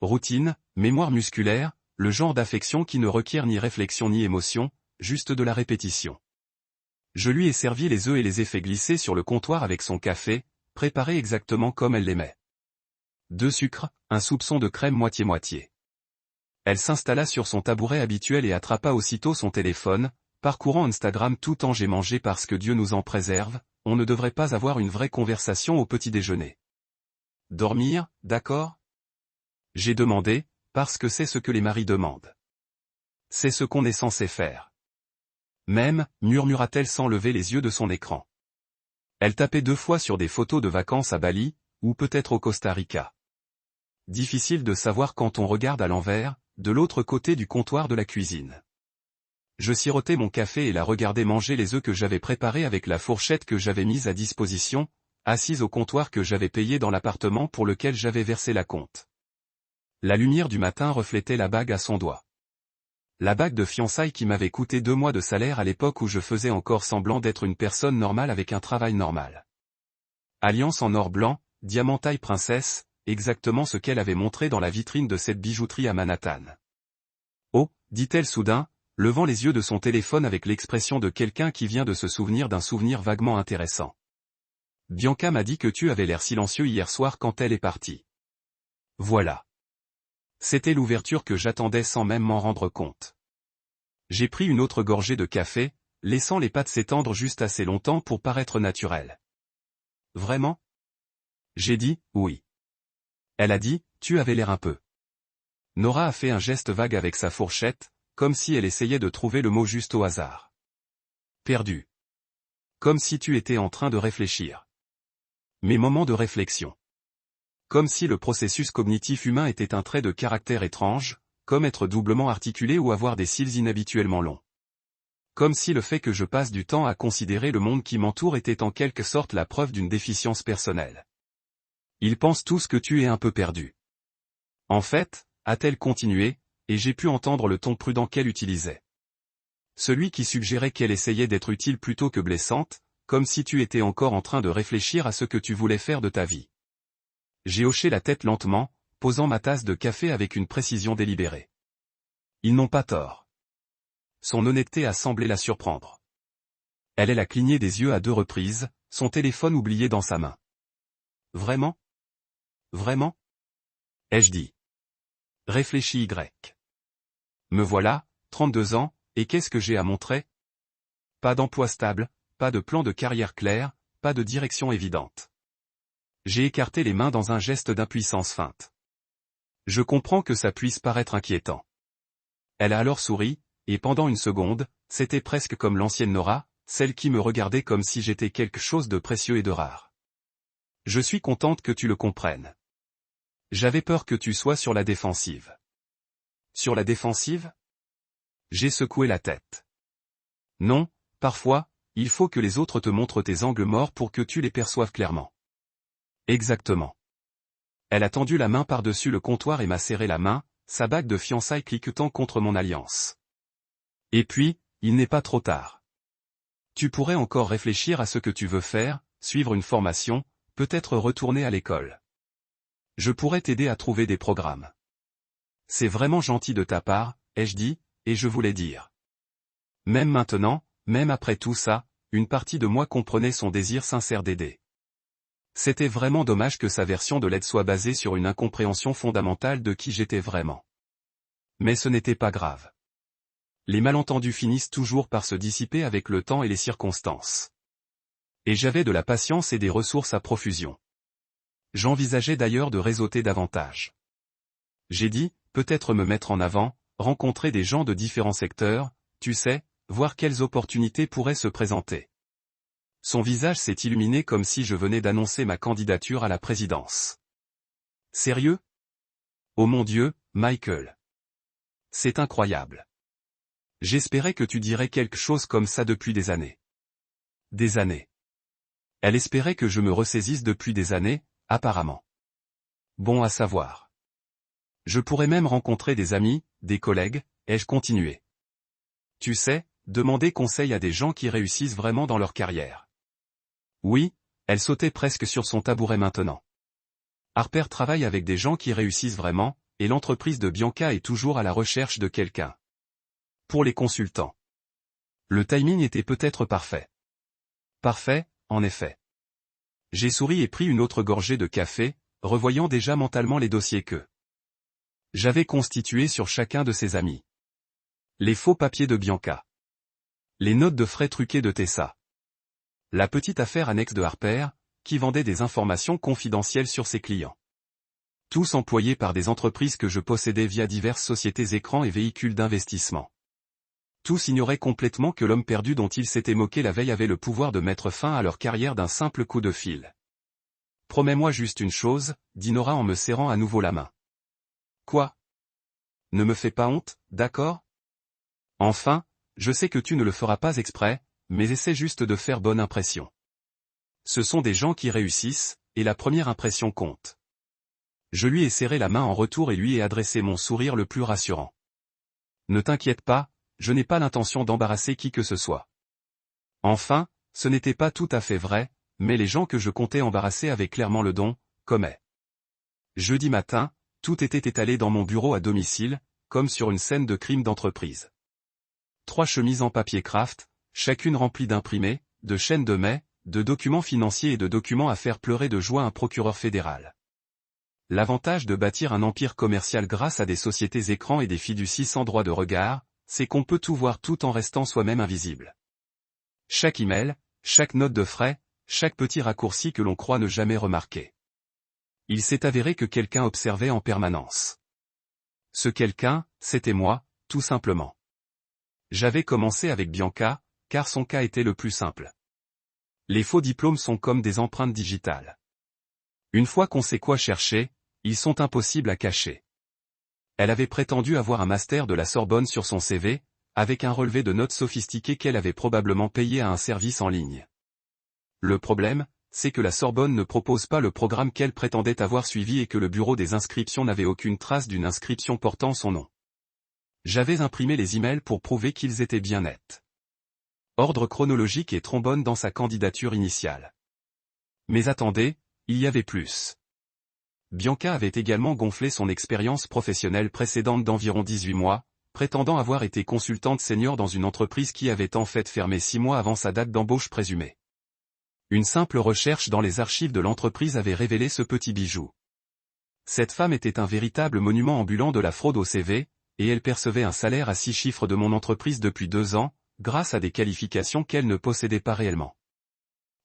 Routine, mémoire musculaire, le genre d'affection qui ne requiert ni réflexion ni émotion, juste de la répétition. Je lui ai servi les œufs et les ai fait glisser sur le comptoir avec son café, préparé exactement comme elle l'aimait. 2 sucres, un soupçon de crème moitié-moitié. Elle s'installa sur son tabouret habituel et attrapa aussitôt son téléphone, parcourant Instagram tout en j'ai mangé parce que Dieu nous en préserve, on ne devrait pas avoir une vraie conversation au petit déjeuner. Dormir, d'accord ? J'ai demandé, parce que c'est ce que les maris demandent. C'est ce qu'on est censé faire. Même, murmura-t-elle sans lever les yeux de son écran. Elle tapait 2 fois sur des photos de vacances à Bali, ou peut-être au Costa Rica. Difficile de savoir quand on regarde à l'envers, de l'autre côté du comptoir de la cuisine. Je sirotais mon café et la regardais manger les œufs que j'avais préparés avec la fourchette que j'avais mise à disposition, assise au comptoir que j'avais payé dans l'appartement pour lequel j'avais versé la compte. La lumière du matin reflétait la bague à son doigt. La bague de fiançailles qui m'avait coûté 2 mois de salaire à l'époque où je faisais encore semblant d'être une personne normale avec un travail normal. Alliance en or blanc, diamant taille princesse, exactement ce qu'elle avait montré dans la vitrine de cette bijouterie à Manhattan. Oh, dit-elle soudain, levant les yeux de son téléphone avec l'expression de quelqu'un qui vient de se souvenir d'un souvenir vaguement intéressant. Bianca m'a dit que tu avais l'air silencieux hier soir quand elle est partie. Voilà. C'était l'ouverture que j'attendais sans même m'en rendre compte. J'ai pris une autre gorgée de café, laissant les pâtes s'étendre juste assez longtemps pour paraître naturel. Vraiment ? J'ai dit, oui. Elle a dit, tu avais l'air un peu. Nora a fait un geste vague avec sa fourchette, comme si elle essayait de trouver le mot juste au hasard. Perdu. Comme si tu étais en train de réfléchir. Mes moments de réflexion. Comme si le processus cognitif humain était un trait de caractère étrange, comme être doublement articulé ou avoir des cils inhabituellement longs. Comme si le fait que je passe du temps à considérer le monde qui m'entoure était en quelque sorte la preuve d'une déficience personnelle. Ils pensent tous que tu es un peu perdu. En fait, a-t-elle continué, et j'ai pu entendre le ton prudent qu'elle utilisait. Celui qui suggérait qu'elle essayait d'être utile plutôt que blessante, comme si tu étais encore en train de réfléchir à ce que tu voulais faire de ta vie. J'ai hoché la tête lentement, posant ma tasse de café avec une précision délibérée. Ils n'ont pas tort. Son honnêteté a semblé la surprendre. Elle a cligné des yeux à 2 reprises, son téléphone oublié dans sa main. Vraiment? Vraiment? Ai-je dit. Réfléchis Y. Me voilà, 32 ans, et qu'est-ce que j'ai à montrer? Pas d'emploi stable, pas de plan de carrière clair, pas de direction évidente. J'ai écarté les mains dans un geste d'impuissance feinte. Je comprends que ça puisse paraître inquiétant. Elle a alors souri, et pendant une seconde, c'était presque comme l'ancienne Nora, celle qui me regardait comme si j'étais quelque chose de précieux et de rare. Je suis contente que tu le comprennes. J'avais peur que tu sois sur la défensive. Sur la défensive? J'ai secoué la tête. Non, parfois, il faut que les autres te montrent tes angles morts pour que tu les perçoives clairement. Exactement. Elle a tendu la main par-dessus le comptoir et m'a serré la main, sa bague de fiançailles cliquetant contre mon alliance. Et puis, il n'est pas trop tard. Tu pourrais encore réfléchir à ce que tu veux faire, suivre une formation, peut-être retourner à l'école. Je pourrais t'aider à trouver des programmes. C'est vraiment gentil de ta part, ai-je dit, et je voulais dire. Même maintenant, même après tout ça, une partie de moi comprenait son désir sincère d'aider. C'était vraiment dommage que sa version de l'aide soit basée sur une incompréhension fondamentale de qui j'étais vraiment. Mais ce n'était pas grave. Les malentendus finissent toujours par se dissiper avec le temps et les circonstances. Et j'avais de la patience et des ressources à profusion. J'envisageais d'ailleurs de réseauter davantage. J'ai dit, peut-être me mettre en avant, rencontrer des gens de différents secteurs, tu sais, voir quelles opportunités pourraient se présenter. Son visage s'est illuminé comme si je venais d'annoncer ma candidature à la présidence. Sérieux? Oh mon Dieu, Michael. C'est incroyable. J'espérais que tu dirais quelque chose comme ça depuis des années. Des années. Elle espérait que je me ressaisisse depuis des années, apparemment. Bon à savoir. Je pourrais même rencontrer des amis, des collègues, ai-je continué. Tu sais, demander conseil à des gens qui réussissent vraiment dans leur carrière. Oui, elle sautait presque sur son tabouret maintenant. Harper travaille avec des gens qui réussissent vraiment, et l'entreprise de Bianca est toujours à la recherche de quelqu'un. Pour les consultants. Le timing était peut-être parfait. Parfait, en effet. J'ai souri et pris une autre gorgée de café, revoyant déjà mentalement les dossiers que j'avais constitués sur chacun de ses amis. Les faux papiers de Bianca. Les notes de frais truquées de Tessa. La petite affaire annexe de Harper, qui vendait des informations confidentielles sur ses clients. Tous employés par des entreprises que je possédais via diverses sociétés écrans et véhicules d'investissement. Tous ignoraient complètement que l'homme perdu dont ils s'étaient moqués la veille avait le pouvoir de mettre fin à leur carrière d'un simple coup de fil. Promets-moi juste une chose, dit Nora en me serrant à nouveau la main. Quoi? Ne me fais pas honte, d'accord? Enfin, je sais que tu ne le feras pas exprès, mais essaie juste de faire bonne impression. Ce sont des gens qui réussissent, et la première impression compte. Je lui ai serré la main en retour et lui ai adressé mon sourire le plus rassurant. Ne t'inquiète pas, je n'ai pas l'intention d'embarrasser qui que ce soit. Enfin, ce n'était pas tout à fait vrai, mais les gens que je comptais embarrasser avaient clairement le don, commet. Jeudi matin, tout était étalé dans mon bureau à domicile, comme sur une scène de crime d'entreprise. 3 chemises en papier craft, chacune remplie d'imprimés, de chaînes de mai, de documents financiers et de documents à faire pleurer de joie un procureur fédéral. L'avantage de bâtir un empire commercial grâce à des sociétés écrans et des fiducies sans droit de regard, c'est qu'on peut tout voir tout en restant soi-même invisible. Chaque email, chaque note de frais, chaque petit raccourci que l'on croit ne jamais remarquer. Il s'est avéré que quelqu'un observait en permanence. Ce quelqu'un, c'était moi, tout simplement. J'avais commencé avec Bianca, car son cas était le plus simple. Les faux diplômes sont comme des empreintes digitales. Une fois qu'on sait quoi chercher, ils sont impossibles à cacher. Elle avait prétendu avoir un master de la Sorbonne sur son CV, avec un relevé de notes sophistiqué qu'elle avait probablement payé à un service en ligne. Le problème, c'est que la Sorbonne ne propose pas le programme qu'elle prétendait avoir suivi et que le bureau des inscriptions n'avait aucune trace d'une inscription portant son nom. J'avais imprimé les emails pour prouver qu'ils étaient bien nets. Ordre chronologique et trombone dans sa candidature initiale. Mais attendez, il y avait plus. Bianca avait également gonflé son expérience professionnelle précédente d'environ 18 mois, prétendant avoir été consultante senior dans une entreprise qui avait en fait fermé 6 mois avant sa date d'embauche présumée. Une simple recherche dans les archives de l'entreprise avait révélé ce petit bijou. Cette femme était un véritable monument ambulant de la fraude au CV, et elle percevait un salaire à 6 chiffres de mon entreprise depuis 2 ans, grâce à des qualifications qu'elle ne possédait pas réellement.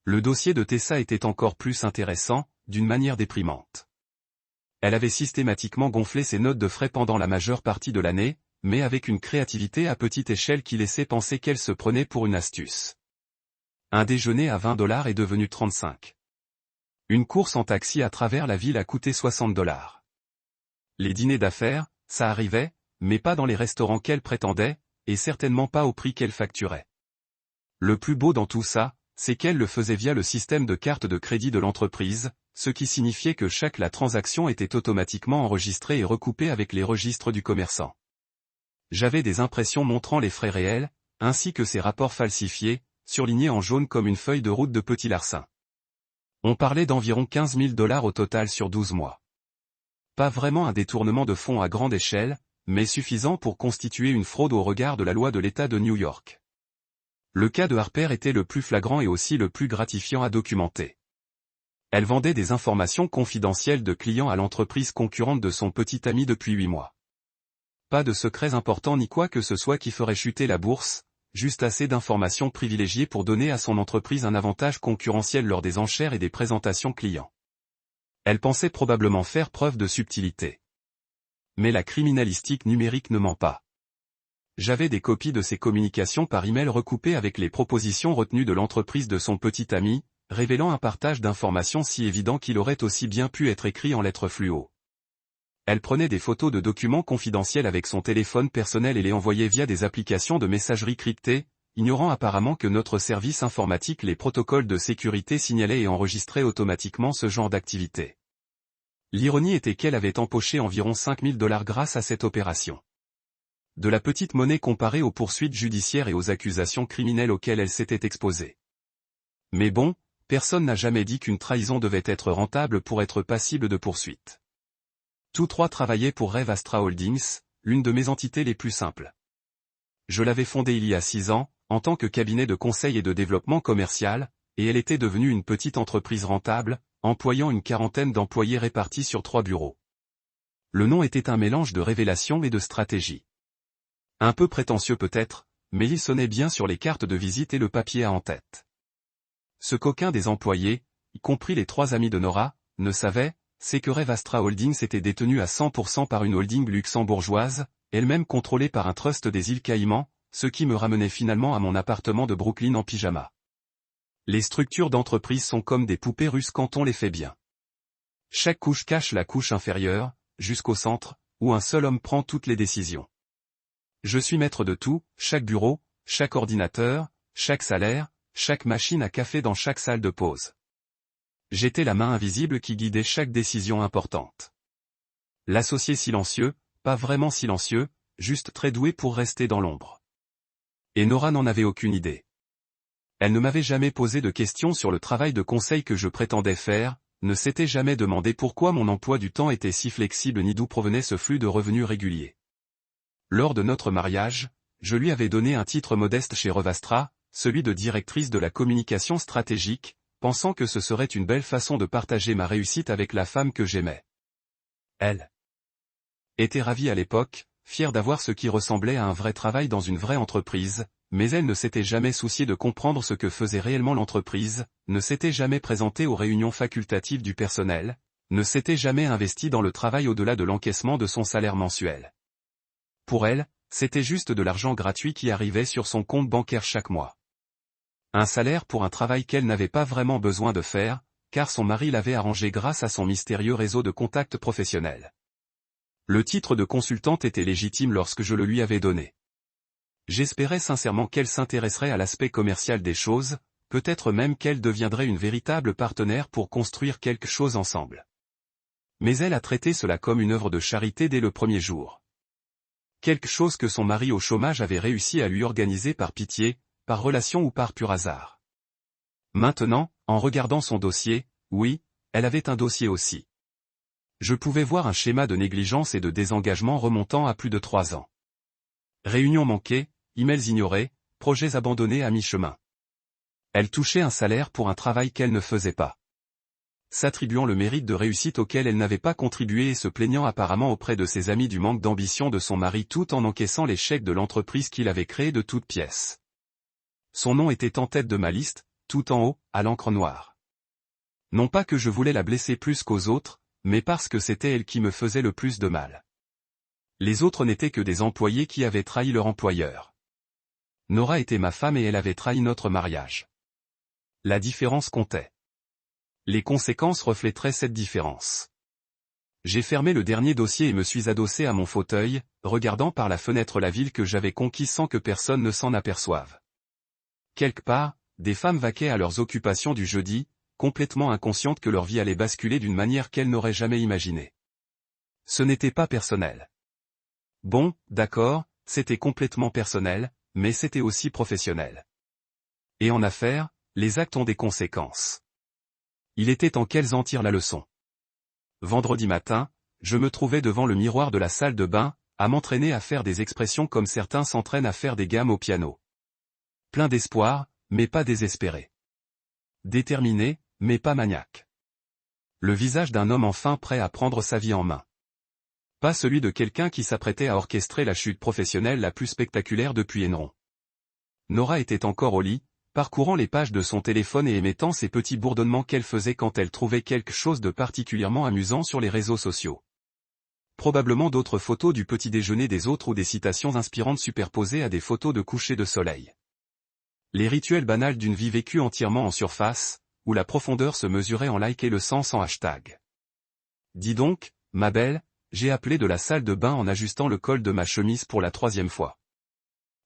Le dossier de Tessa était encore plus intéressant, d'une manière déprimante. Elle avait systématiquement gonflé ses notes de frais pendant la majeure partie de l'année, mais avec une créativité à petite échelle qui laissait penser qu'elle se prenait pour une astuce. Un déjeuner à $20 est devenu 35. Une course en taxi à travers la ville a coûté $60. Les dîners d'affaires, ça arrivait, mais pas dans les restaurants qu'elle prétendait, et certainement pas au prix qu'elle facturait. Le plus beau dans tout ça, c'est qu'elle le faisait via le système de carte de crédit de l'entreprise, ce qui signifiait que la transaction était automatiquement enregistrée et recoupée avec les registres du commerçant. J'avais des impressions montrant les frais réels, ainsi que ces rapports falsifiés, surlignés en jaune comme une feuille de route de petit larcin. On parlait d'environ $15 000 au total sur 12 mois. Pas vraiment un détournement de fonds à grande échelle, mais suffisant pour constituer une fraude au regard de la loi de l'État de New York. Le cas de Harper était le plus flagrant et aussi le plus gratifiant à documenter. Elle vendait des informations confidentielles de clients à l'entreprise concurrente de son petit ami depuis 8 mois. Pas de secrets importants ni quoi que ce soit qui ferait chuter la bourse, juste assez d'informations privilégiées pour donner à son entreprise un avantage concurrentiel lors des enchères et des présentations clients. Elle pensait probablement faire preuve de subtilité. Mais la criminalistique numérique ne ment pas. J'avais des copies de ces communications par email recoupées avec les propositions retenues de l'entreprise de son petit ami, révélant un partage d'informations si évident qu'il aurait aussi bien pu être écrit en lettres fluo. Elle prenait des photos de documents confidentiels avec son téléphone personnel et les envoyait via des applications de messagerie cryptées, ignorant apparemment que notre service informatique les protocoles de sécurité signalaient et enregistraient automatiquement ce genre d'activité. L'ironie était qu'elle avait empoché environ $5 000 grâce à cette opération. De la petite monnaie comparée aux poursuites judiciaires et aux accusations criminelles auxquelles elle s'était exposée. Mais bon, personne n'a jamais dit qu'une trahison devait être rentable pour être passible de poursuites. Tous trois travaillaient pour Rêve Astra Holdings, l'une de mes entités les plus simples. Je l'avais fondée il y a 6 ans, en tant que cabinet de conseil et de développement commercial, et elle était devenue une petite entreprise rentable, employant une 40aine d'employés répartis sur 3 bureaux. Le nom était un mélange de révélation et de stratégie. Un peu prétentieux peut-être, mais il sonnait bien sur les cartes de visite et le papier à en-tête. Ce qu'aucun des employés, y compris les 3 amis de Nora, ne savait, c'est que Rêve Astra Holdings était détenu à 100% par une holding luxembourgeoise, elle-même contrôlée par un trust des îles Caïmans, ce qui me ramenait finalement à mon appartement de Brooklyn en pyjama. Les structures d'entreprise sont comme des poupées russes quand on les fait bien. Chaque couche cache la couche inférieure, jusqu'au centre, où un seul homme prend toutes les décisions. Je suis maître de tout, chaque bureau, chaque ordinateur, chaque salaire, chaque machine à café dans chaque salle de pause. J'étais la main invisible qui guidait chaque décision importante. L'associé silencieux, pas vraiment silencieux, juste très doué pour rester dans l'ombre. Et Nora n'en avait aucune idée. Elle ne m'avait jamais posé de questions sur le travail de conseil que je prétendais faire, ne s'était jamais demandé pourquoi mon emploi du temps était si flexible ni d'où provenait ce flux de revenus réguliers. Lors de notre mariage, je lui avais donné un titre modeste chez Rêve Astra, celui de directrice de la communication stratégique, pensant que ce serait une belle façon de partager ma réussite avec la femme que j'aimais. Elle était ravie à l'époque, fière d'avoir ce qui ressemblait à un vrai travail dans une vraie entreprise, mais elle ne s'était jamais souciée de comprendre ce que faisait réellement l'entreprise, ne s'était jamais présentée aux réunions facultatives du personnel, ne s'était jamais investie dans le travail au-delà de l'encaissement de son salaire mensuel. Pour elle, c'était juste de l'argent gratuit qui arrivait sur son compte bancaire chaque mois. Un salaire pour un travail qu'elle n'avait pas vraiment besoin de faire, car son mari l'avait arrangé grâce à son mystérieux réseau de contacts professionnels. Le titre de consultante était légitime lorsque je le lui avais donné. J'espérais sincèrement qu'elle s'intéresserait à l'aspect commercial des choses, peut-être même qu'elle deviendrait une véritable partenaire pour construire quelque chose ensemble. Mais elle a traité cela comme une œuvre de charité dès le premier jour. Quelque chose que son mari au chômage avait réussi à lui organiser par pitié, par relation ou par pur hasard. Maintenant, en regardant son dossier, oui, elle avait un dossier aussi. Je pouvais voir un schéma de négligence et de désengagement remontant à plus de 3 ans. Réunions manquées, emails ignorés, projets abandonnés à mi-chemin. Elle touchait un salaire pour un travail qu'elle ne faisait pas, s'attribuant le mérite de réussite auquel elle n'avait pas contribué et se plaignant apparemment auprès de ses amis du manque d'ambition de son mari tout en encaissant l'échec de l'entreprise qu'il avait créée de toutes pièces. Son nom était en tête de ma liste, tout en haut, à l'encre noire. Non pas que je voulais la blesser plus qu'aux autres, mais parce que c'était elle qui me faisait le plus de mal. Les autres n'étaient que des employés qui avaient trahi leur employeur. Nora était ma femme et elle avait trahi notre mariage. La différence comptait. Les conséquences refléteraient cette différence. J'ai fermé le dernier dossier et me suis adossé à mon fauteuil, regardant par la fenêtre la ville que j'avais conquise sans que personne ne s'en aperçoive. Quelque part, des femmes vaquaient à leurs occupations du jeudi, complètement inconscientes que leur vie allait basculer d'une manière qu'elles n'auraient jamais imaginée. Ce n'était pas personnel. Bon, d'accord, c'était complètement personnel, mais c'était aussi professionnel. Et en affaires, les actes ont des conséquences. Il était temps qu'elles en tirent la leçon. Vendredi matin, je me trouvais devant le miroir de la salle de bain, à m'entraîner à faire des expressions comme certains s'entraînent à faire des gammes au piano. Plein d'espoir, mais pas désespéré. Déterminé, mais pas maniaque. Le visage d'un homme enfin prêt à prendre sa vie en main. Pas celui de quelqu'un qui s'apprêtait à orchestrer la chute professionnelle la plus spectaculaire depuis Enron. Nora était encore au lit, parcourant les pages de son téléphone et émettant ces petits bourdonnements qu'elle faisait quand elle trouvait quelque chose de particulièrement amusant sur les réseaux sociaux. Probablement d'autres photos du petit déjeuner des autres ou des citations inspirantes superposées à des photos de coucher de soleil. Les rituels banals d'une vie vécue entièrement en surface, où la profondeur se mesurait en like et le sens en hashtag. Dis donc, ma belle, j'ai appelé de la salle de bain en ajustant le col de ma chemise pour la 3e fois.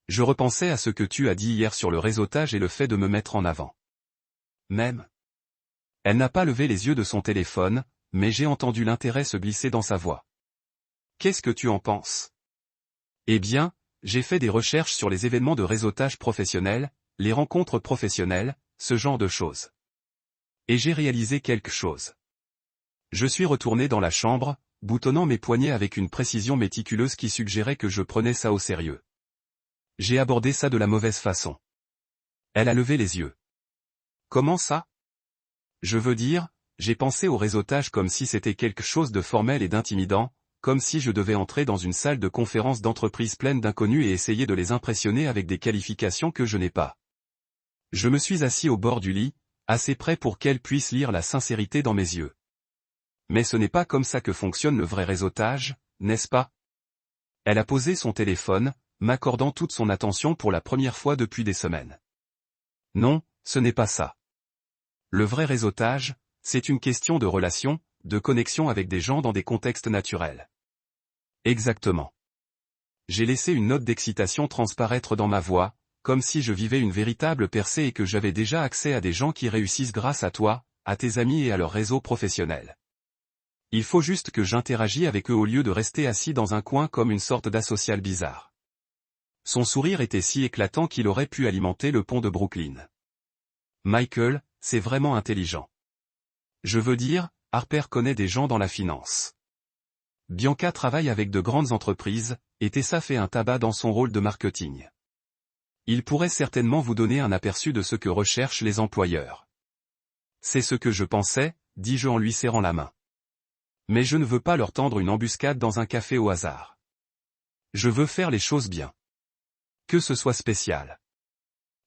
Je repensais à ce que tu as dit hier sur le réseautage et le fait de me mettre en avant. Même. Elle n'a pas levé les yeux de son téléphone, mais j'ai entendu l'intérêt se glisser dans sa voix. Qu'est-ce que tu en penses? Eh bien, j'ai fait des recherches sur les événements de réseautage professionnel, les rencontres professionnelles, ce genre de choses. Et j'ai réalisé quelque chose. Je suis retourné dans la chambre, boutonnant mes poignets avec une précision méticuleuse qui suggérait que je prenais ça au sérieux. J'ai abordé ça de la mauvaise façon. Elle a levé les yeux. Comment ça? Je veux dire, j'ai pensé au réseautage comme si c'était quelque chose de formel et d'intimidant, comme si je devais entrer dans une salle de conférence d'entreprise pleine d'inconnus et essayer de les impressionner avec des qualifications que je n'ai pas. Je me suis assis au bord du lit, assez près pour qu'elle puisse lire la sincérité dans mes yeux. Mais ce n'est pas comme ça que fonctionne le vrai réseautage, n'est-ce pas? Elle a posé son téléphone, m'accordant toute son attention pour la première fois depuis des semaines. Non, ce n'est pas ça. Le vrai réseautage, c'est une question de relation, de connexion avec des gens dans des contextes naturels. Exactement. J'ai laissé une note d'excitation transparaître dans ma voix, comme si je vivais une véritable percée et que j'avais déjà accès à des gens qui réussissent grâce à toi, à tes amis et à leur réseau professionnel. Il faut juste que j'interagisse avec eux au lieu de rester assis dans un coin comme une sorte d'asocial bizarre. Son sourire était si éclatant qu'il aurait pu alimenter le pont de Brooklyn. Michael, c'est vraiment intelligent. Je veux dire, Harper connaît des gens dans la finance. Bianca travaille avec de grandes entreprises, et Tessa fait un tabac dans son rôle de marketing. Il pourrait certainement vous donner un aperçu de ce que recherchent les employeurs. C'est ce que je pensais, dis-je en lui serrant la main. Mais je ne veux pas leur tendre une embuscade dans un café au hasard. Je veux faire les choses bien. Que ce soit spécial.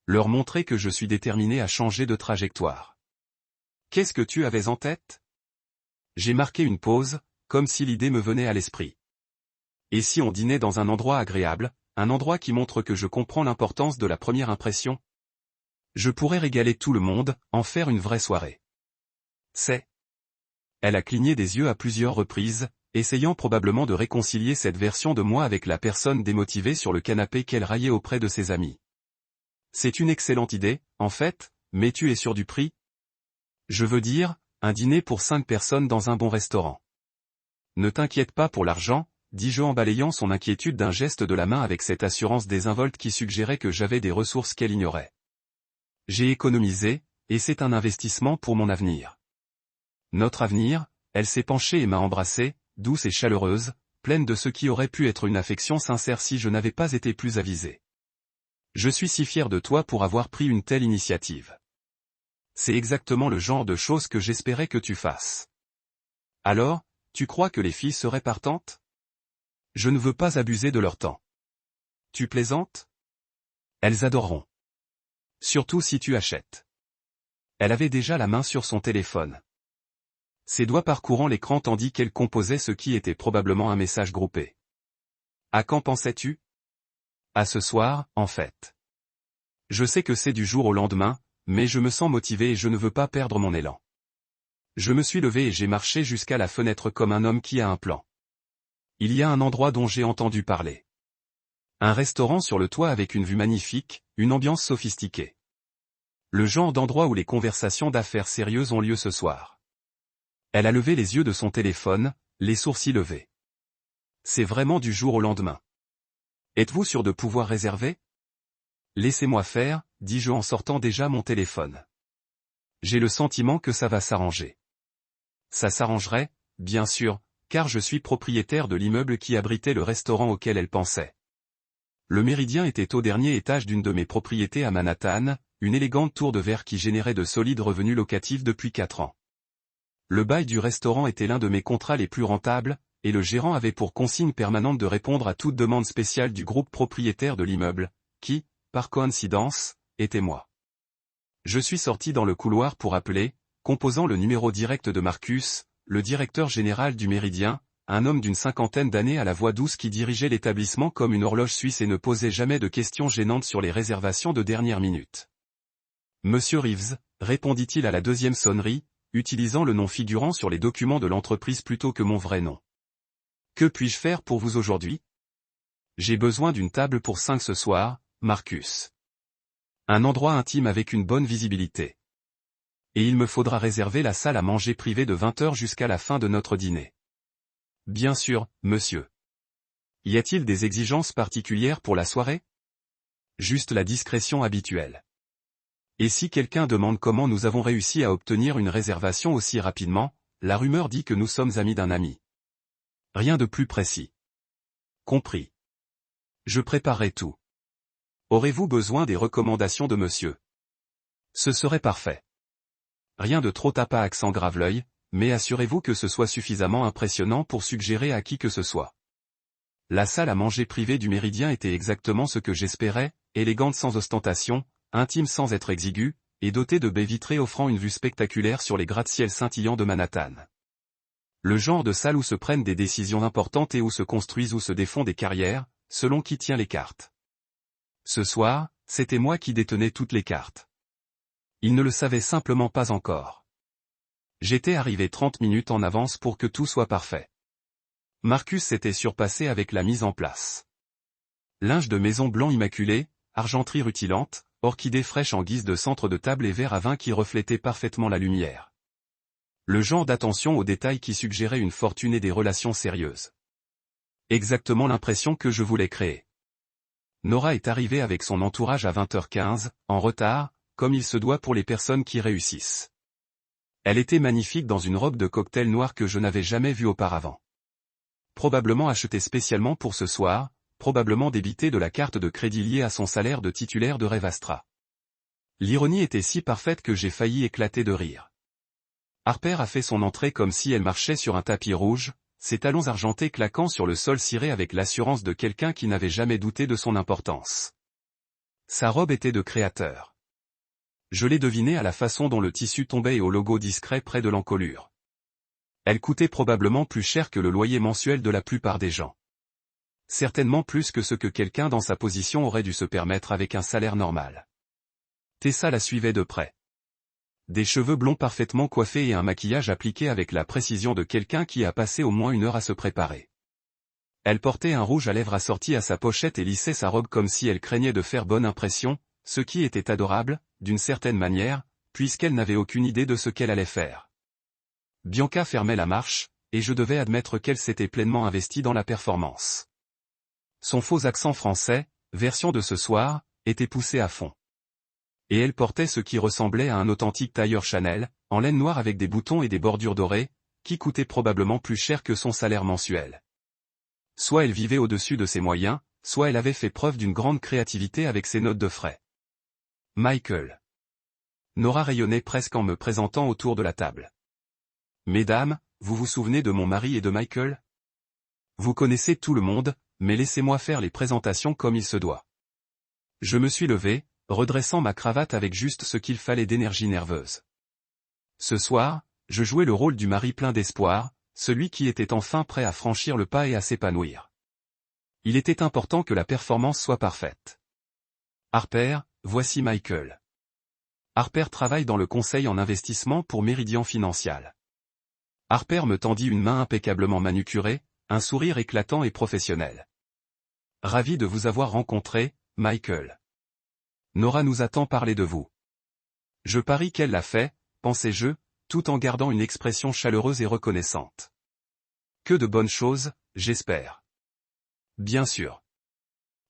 Leur montrer que je suis déterminé à changer de trajectoire. Qu'est-ce que tu avais en tête? J'ai marqué une pause, comme si l'idée me venait à l'esprit. Et si on dînait dans un endroit agréable, un endroit qui montre que je comprends l'importance de la première impression? Je pourrais régaler tout le monde, en faire une vraie soirée. C'est. Elle a cligné des yeux à plusieurs reprises, essayant probablement de réconcilier cette version de moi avec la personne démotivée sur le canapé qu'elle raillait auprès de ses amis. C'est une excellente idée, en fait, mais tu es sûr du prix? Je veux dire, un dîner pour 5 personnes dans un bon restaurant. Ne t'inquiète pas pour l'argent, dis-je en balayant son inquiétude d'un geste de la main avec cette assurance désinvolte qui suggérait que j'avais des ressources qu'elle ignorait. J'ai économisé, et c'est un investissement pour mon avenir. Notre avenir, elle s'est penchée et m'a embrassé, douce et chaleureuse, pleine de ce qui aurait pu être une affection sincère si je n'avais pas été plus avisé. Je suis si fier de toi pour avoir pris une telle initiative. C'est exactement le genre de choses que j'espérais que tu fasses. Alors, tu crois que les filles seraient partantes? Je ne veux pas abuser de leur temps. Tu plaisantes? Elles adoreront. Surtout si tu achètes. Elle avait déjà la main sur son téléphone. Ses doigts parcourant l'écran tandis qu'elle composait ce qui était probablement un message groupé. À quand pensais-tu? À ce soir, en fait. Je sais que c'est du jour au lendemain, mais je me sens motivé et je ne veux pas perdre mon élan. Je me suis levé et j'ai marché jusqu'à la fenêtre comme un homme qui a un plan. Il y a un endroit dont j'ai entendu parler. Un restaurant sur le toit avec une vue magnifique, une ambiance sophistiquée. Le genre d'endroit où les conversations d'affaires sérieuses ont lieu ce soir. Elle a levé les yeux de son téléphone, les sourcils levés. C'est vraiment du jour au lendemain. Êtes-vous sûr de pouvoir réserver? Laissez-moi faire, dis-je en sortant déjà mon téléphone. J'ai le sentiment que ça va s'arranger. Ça s'arrangerait, bien sûr, car je suis propriétaire de l'immeuble qui abritait le restaurant auquel elle pensait. Le Méridien était au dernier étage d'une de mes propriétés à Manhattan, une élégante tour de verre qui générait de solides revenus locatifs depuis 4 ans. Le bail du restaurant était l'un de mes contrats les plus rentables, et le gérant avait pour consigne permanente de répondre à toute demande spéciale du groupe propriétaire de l'immeuble, qui, par coïncidence, était moi. Je suis sorti dans le couloir pour appeler, composant le numéro direct de Marcus, le directeur général du Méridien, un homme d'une 50aine d'années à la voix douce qui dirigeait l'établissement comme une horloge suisse et ne posait jamais de questions gênantes sur les réservations de dernière minute. Monsieur Reeves, répondit-il à la deuxième sonnerie, utilisant le nom figurant sur les documents de l'entreprise plutôt que mon vrai nom. Que puis-je faire pour vous aujourd'hui? J'ai besoin d'une table pour 5 ce soir, Marcus. Un endroit intime avec une bonne visibilité. Et il me faudra réserver la salle à manger privée de 20 heures jusqu'à la fin de notre dîner. Bien sûr, monsieur. Y a-t-il des exigences particulières pour la soirée? Juste la discrétion habituelle. Et si quelqu'un demande comment nous avons réussi à obtenir une réservation aussi rapidement, la rumeur dit que nous sommes amis d'un ami. Rien de plus précis. Compris. Je préparerai tout. Aurez-vous besoin des recommandations de monsieur? Ce serait parfait. Rien de trop tape à accent grave-l'œil, mais assurez-vous que ce soit suffisamment impressionnant pour suggérer à qui que ce soit. La salle à manger privée du Méridien était exactement ce que j'espérais, élégante sans ostentation, intime sans être exiguë, et dotée de baies vitrées offrant une vue spectaculaire sur les gratte-ciel scintillants de Manhattan. Le genre de salle où se prennent des décisions importantes et où se construisent ou se défont des carrières, selon qui tient les cartes. Ce soir, c'était moi qui détenais toutes les cartes. Il ne le savait simplement pas encore. J'étais arrivé 30 minutes en avance pour que tout soit parfait. Marcus s'était surpassé avec la mise en place. Linge de maison blanc immaculé, argenterie rutilante, orchidées fraîches en guise de centre de table et verre à vin qui reflétaient parfaitement la lumière. Le genre d'attention aux détails qui suggérait une fortune et des relations sérieuses. Exactement l'impression que je voulais créer. Nora est arrivée avec son entourage à 20h15, en retard, comme il se doit pour les personnes qui réussissent. Elle était magnifique dans une robe de cocktail noire que je n'avais jamais vue auparavant. Probablement achetée spécialement pour ce soir, probablement débitée de la carte de crédit liée à son salaire de titulaire de Revastra. L'ironie était si parfaite que j'ai failli éclater de rire. Harper a fait son entrée comme si elle marchait sur un tapis rouge, ses talons argentés claquant sur le sol ciré avec l'assurance de quelqu'un qui n'avait jamais douté de son importance. Sa robe était de créateur. Je l'ai deviné à la façon dont le tissu tombait et au logo discret près de l'encolure. Elle coûtait probablement plus cher que le loyer mensuel de la plupart des gens. Certainement plus que ce que quelqu'un dans sa position aurait dû se permettre avec un salaire normal. Tessa la suivait de près. Des cheveux blonds parfaitement coiffés et un maquillage appliqué avec la précision de quelqu'un qui a passé au moins 1 heure à se préparer. Elle portait un rouge à lèvres assorti à sa pochette et lissait sa robe comme si elle craignait de faire bonne impression, ce qui était adorable, d'une certaine manière, puisqu'elle n'avait aucune idée de ce qu'elle allait faire. Bianca fermait la marche, et je devais admettre qu'elle s'était pleinement investie dans la performance. Son faux accent français, version de ce soir, était poussé à fond. Et elle portait ce qui ressemblait à un authentique tailleur Chanel, en laine noire avec des boutons et des bordures dorées, qui coûtait probablement plus cher que son salaire mensuel. Soit elle vivait au-dessus de ses moyens, soit elle avait fait preuve d'une grande créativité avec ses notes de frais. Michael. Nora rayonnait presque en me présentant autour de la table. Mesdames, vous vous souvenez de mon mari et de Michael? Vous connaissez tout le monde, mais laissez-moi faire les présentations comme il se doit. Je me suis levé, redressant ma cravate avec juste ce qu'il fallait d'énergie nerveuse. Ce soir, je jouais le rôle du mari plein d'espoir, celui qui était enfin prêt à franchir le pas et à s'épanouir. Il était important que la performance soit parfaite. Harper, voici Michael. Harper travaille dans le conseil en investissement pour Meridian Financial. Harper me tendit une main impeccablement manucurée, un sourire éclatant et professionnel. Ravi de vous avoir rencontré, Michael. Nora nous a tant parlé de vous. Je parie qu'elle l'a fait, pensai-je, tout en gardant une expression chaleureuse et reconnaissante. Que de bonnes choses, j'espère. Bien sûr.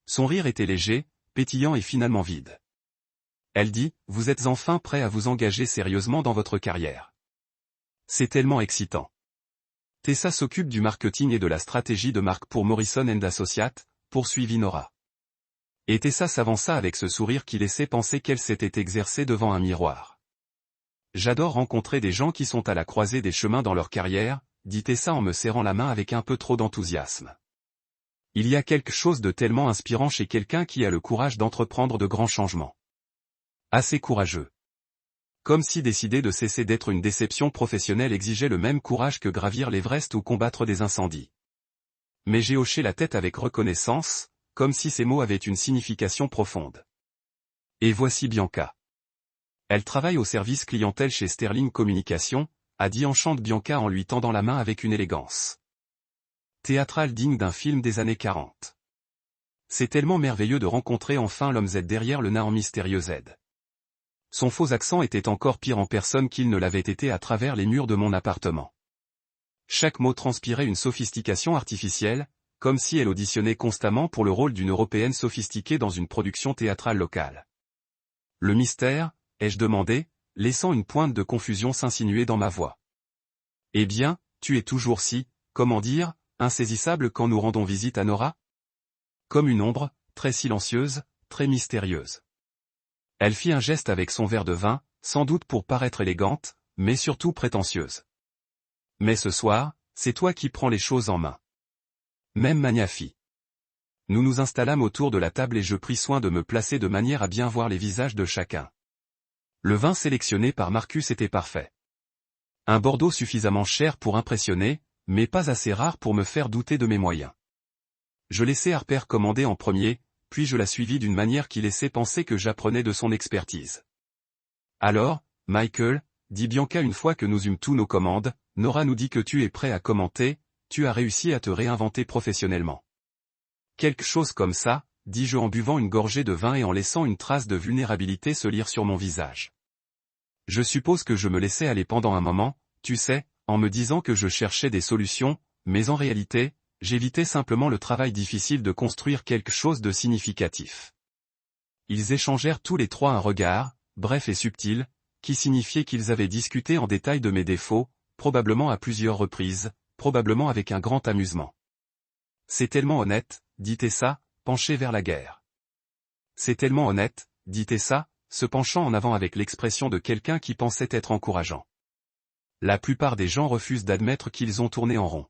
Son rire était léger, pétillant et finalement vide. Elle dit, vous êtes enfin prêt à vous engager sérieusement dans votre carrière. C'est tellement excitant. Tessa s'occupe du marketing et de la stratégie de marque pour Morrison & Associates, poursuivit Nora. Et Tessa s'avança avec ce sourire qui laissait penser qu'elle s'était exercée devant un miroir. J'adore rencontrer des gens qui sont à la croisée des chemins dans leur carrière, dit Tessa en me serrant la main avec un peu trop d'enthousiasme. Il y a quelque chose de tellement inspirant chez quelqu'un qui a le courage d'entreprendre de grands changements. Assez courageux. Comme si décider de cesser d'être une déception professionnelle exigeait le même courage que gravir l'Everest ou combattre des incendies. Mais j'ai hoché la tête avec reconnaissance, comme si ces mots avaient une signification profonde. Et voici Bianca. Elle travaille au service clientèle chez Sterling Communication, a dit enchante Bianca en lui tendant la main avec une élégance théâtrale digne d'un film des années 40. C'est tellement merveilleux de rencontrer enfin l'homme Z derrière le nain mystérieux Z. Son faux accent était encore pire en personne qu'il ne l'avait été à travers les murs de mon appartement. Chaque mot transpirait une sophistication artificielle, comme si elle auditionnait constamment pour le rôle d'une Européenne sophistiquée dans une production théâtrale locale. Le mystère, ai-je demandé, laissant une pointe de confusion s'insinuer dans ma voix. Eh bien, tu es toujours si, comment dire, insaisissable quand nous rendons visite à Nora? Comme une ombre, très silencieuse, très mystérieuse. Elle fit un geste avec son verre de vin, sans doute pour paraître élégante, mais surtout prétentieuse. Mais ce soir, c'est toi qui prends les choses en main. Même Magnafi. Nous nous installâmes autour de la table et je pris soin de me placer de manière à bien voir les visages de chacun. Le vin sélectionné par Marcus était parfait. Un Bordeaux suffisamment cher pour impressionner, mais pas assez rare pour me faire douter de mes moyens. Je laissai Harper commander en premier, puis je la suivis d'une manière qui laissait penser que j'apprenais de son expertise. Alors, Michael, dit Bianca une fois que nous eûmes tous nos commandes, Nora nous dit que tu es prêt à commenter, tu as réussi à te réinventer professionnellement. Quelque chose comme ça, dis-je en buvant une gorgée de vin et en laissant une trace de vulnérabilité se lire sur mon visage. Je suppose que je me laissais aller pendant un moment, tu sais, en me disant que je cherchais des solutions, mais en réalité, j'évitais simplement le travail difficile de construire quelque chose de significatif. Ils échangèrent tous les trois un regard, bref et subtil, qui signifiait qu'ils avaient discuté en détail de mes défauts, probablement à plusieurs reprises, probablement avec un grand amusement. C'est tellement honnête, dit Tessa, penchée vers la guerre. C'est tellement honnête, dit Tessa, se penchant en avant avec l'expression de quelqu'un qui pensait être encourageant. La plupart des gens refusent d'admettre qu'ils ont tourné en rond.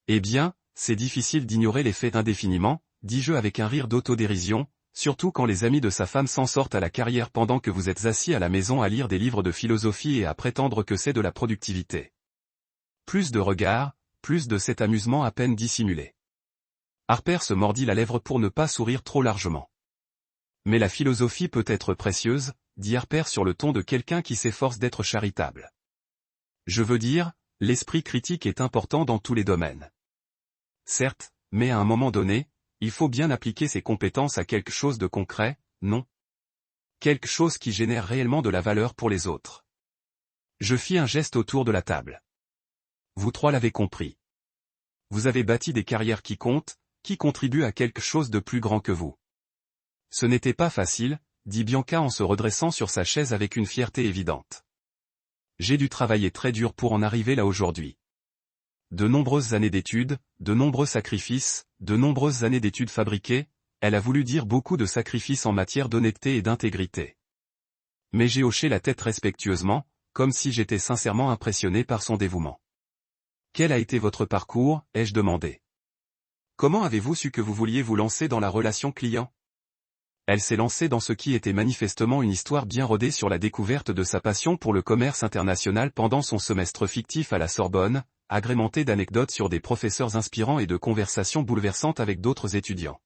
Eh bien, c'est difficile d'ignorer les faits indéfiniment, dis-je avec un rire d'autodérision, surtout quand les amis de sa femme s'en sortent à la carrière pendant que vous êtes assis à la maison à lire des livres de philosophie et à prétendre que c'est de la productivité. Plus de regards, plus de cet amusement à peine dissimulé. Harper se mordit la lèvre pour ne pas sourire trop largement. Mais la philosophie peut être précieuse, dit Harper sur le ton de quelqu'un qui s'efforce d'être charitable. Je veux dire, l'esprit critique est important dans tous les domaines. Certes, mais à un moment donné, il faut bien appliquer ses compétences à quelque chose de concret, non? Quelque chose qui génère réellement de la valeur pour les autres. Je fis un geste autour de la table. Vous trois l'avez compris. Vous avez bâti des carrières qui comptent, qui contribuent à quelque chose de plus grand que vous. Ce n'était pas facile, dit Bianca en se redressant sur sa chaise avec une fierté évidente. J'ai dû travailler très dur pour en arriver là aujourd'hui. De nombreuses années d'études, de nombreux sacrifices, de nombreuses années d'études fabriquées, elle a voulu dire beaucoup de sacrifices en matière d'honnêteté et d'intégrité. Mais j'ai hoché la tête respectueusement, comme si j'étais sincèrement impressionné par son dévouement. Quel a été votre parcours, ai-je demandé. Comment avez-vous su que vous vouliez vous lancer dans la relation client? Elle s'est lancée dans ce qui était manifestement une histoire bien rodée sur la découverte de sa passion pour le commerce international pendant son semestre fictif à la Sorbonne, agrémenté d'anecdotes sur des professeurs inspirants et de conversations bouleversantes avec d'autres étudiants.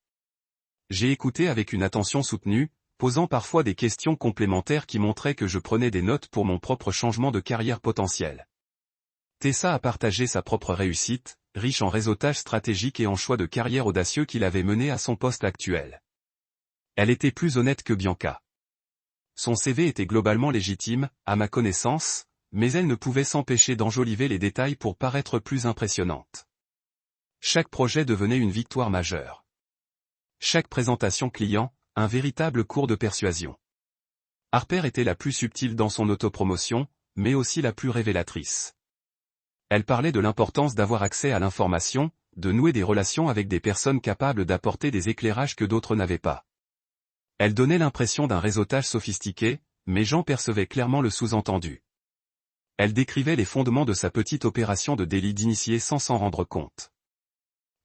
J'ai écouté avec une attention soutenue, posant parfois des questions complémentaires qui montraient que je prenais des notes pour mon propre changement de carrière potentiel. Tessa a partagé sa propre réussite, riche en réseautage stratégique et en choix de carrière audacieux qui l'avait menée à son poste actuel. Elle était plus honnête que Bianca. Son CV était globalement légitime, à ma connaissance, mais elle ne pouvait s'empêcher d'enjoliver les détails pour paraître plus impressionnante. Chaque projet devenait une victoire majeure. Chaque présentation client, un véritable cours de persuasion. Harper était la plus subtile dans son autopromotion, mais aussi la plus révélatrice. Elle parlait de l'importance d'avoir accès à l'information, de nouer des relations avec des personnes capables d'apporter des éclairages que d'autres n'avaient pas. Elle donnait l'impression d'un réseautage sophistiqué, mais j'en percevais clairement le sous-entendu. Elle décrivait les fondements de sa petite opération de délit d'initié sans s'en rendre compte.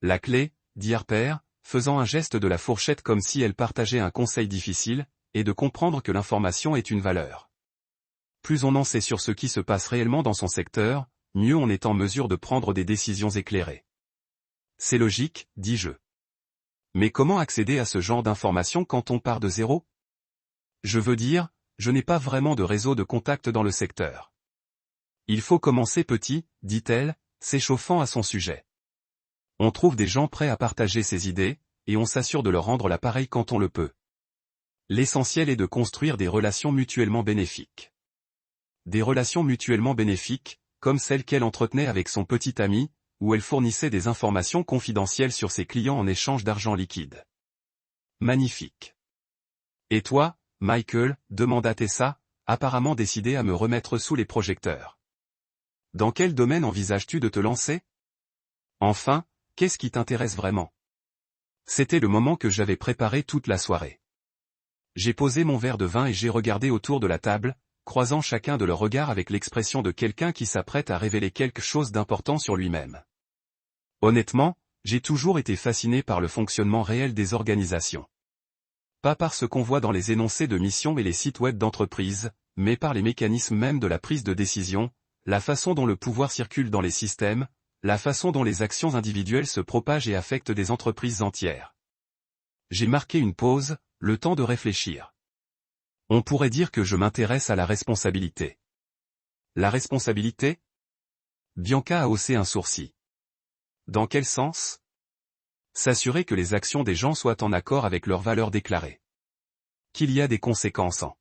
La clé, dit Harper, faisant un geste de la fourchette comme si elle partageait un conseil difficile, est de comprendre que l'information est une valeur. Plus on en sait sur ce qui se passe réellement dans son secteur, mieux on est en mesure de prendre des décisions éclairées. C'est logique, dis-je. Mais comment accéder à ce genre d'informations quand on part de zéro? Je veux dire, je n'ai pas vraiment de réseau de contacts dans le secteur. Il faut commencer petit, dit-elle, s'échauffant à son sujet. On trouve des gens prêts à partager ses idées, et on s'assure de leur rendre l'appareil quand on le peut. L'essentiel est de construire des relations mutuellement bénéfiques. Des relations mutuellement bénéfiques, comme celle qu'elle entretenait avec son petit ami, où elle fournissait des informations confidentielles sur ses clients en échange d'argent liquide. Magnifique. Et toi, Michael, demanda Tessa, apparemment décidée à me remettre sous les projecteurs. Dans quel domaine envisages-tu de te lancer? Enfin, qu'est-ce qui t'intéresse vraiment? C'était le moment que j'avais préparé toute la soirée. J'ai posé mon verre de vin et j'ai regardé autour de la table, croisant chacun de leurs regards avec l'expression de quelqu'un qui s'apprête à révéler quelque chose d'important sur lui-même. Honnêtement, j'ai toujours été fasciné par le fonctionnement réel des organisations. Pas par ce qu'on voit dans les énoncés de mission et les sites web d'entreprise, mais par les mécanismes même de la prise de décision, la façon dont le pouvoir circule dans les systèmes, la façon dont les actions individuelles se propagent et affectent des entreprises entières. J'ai marqué une pause, le temps de réfléchir. On pourrait dire que je m'intéresse à la responsabilité. La responsabilité? Bianca a haussé un sourcil. Dans quel sens? S'assurer que les actions des gens soient en accord avec leurs valeurs déclarées. Qu'il y a des conséquences en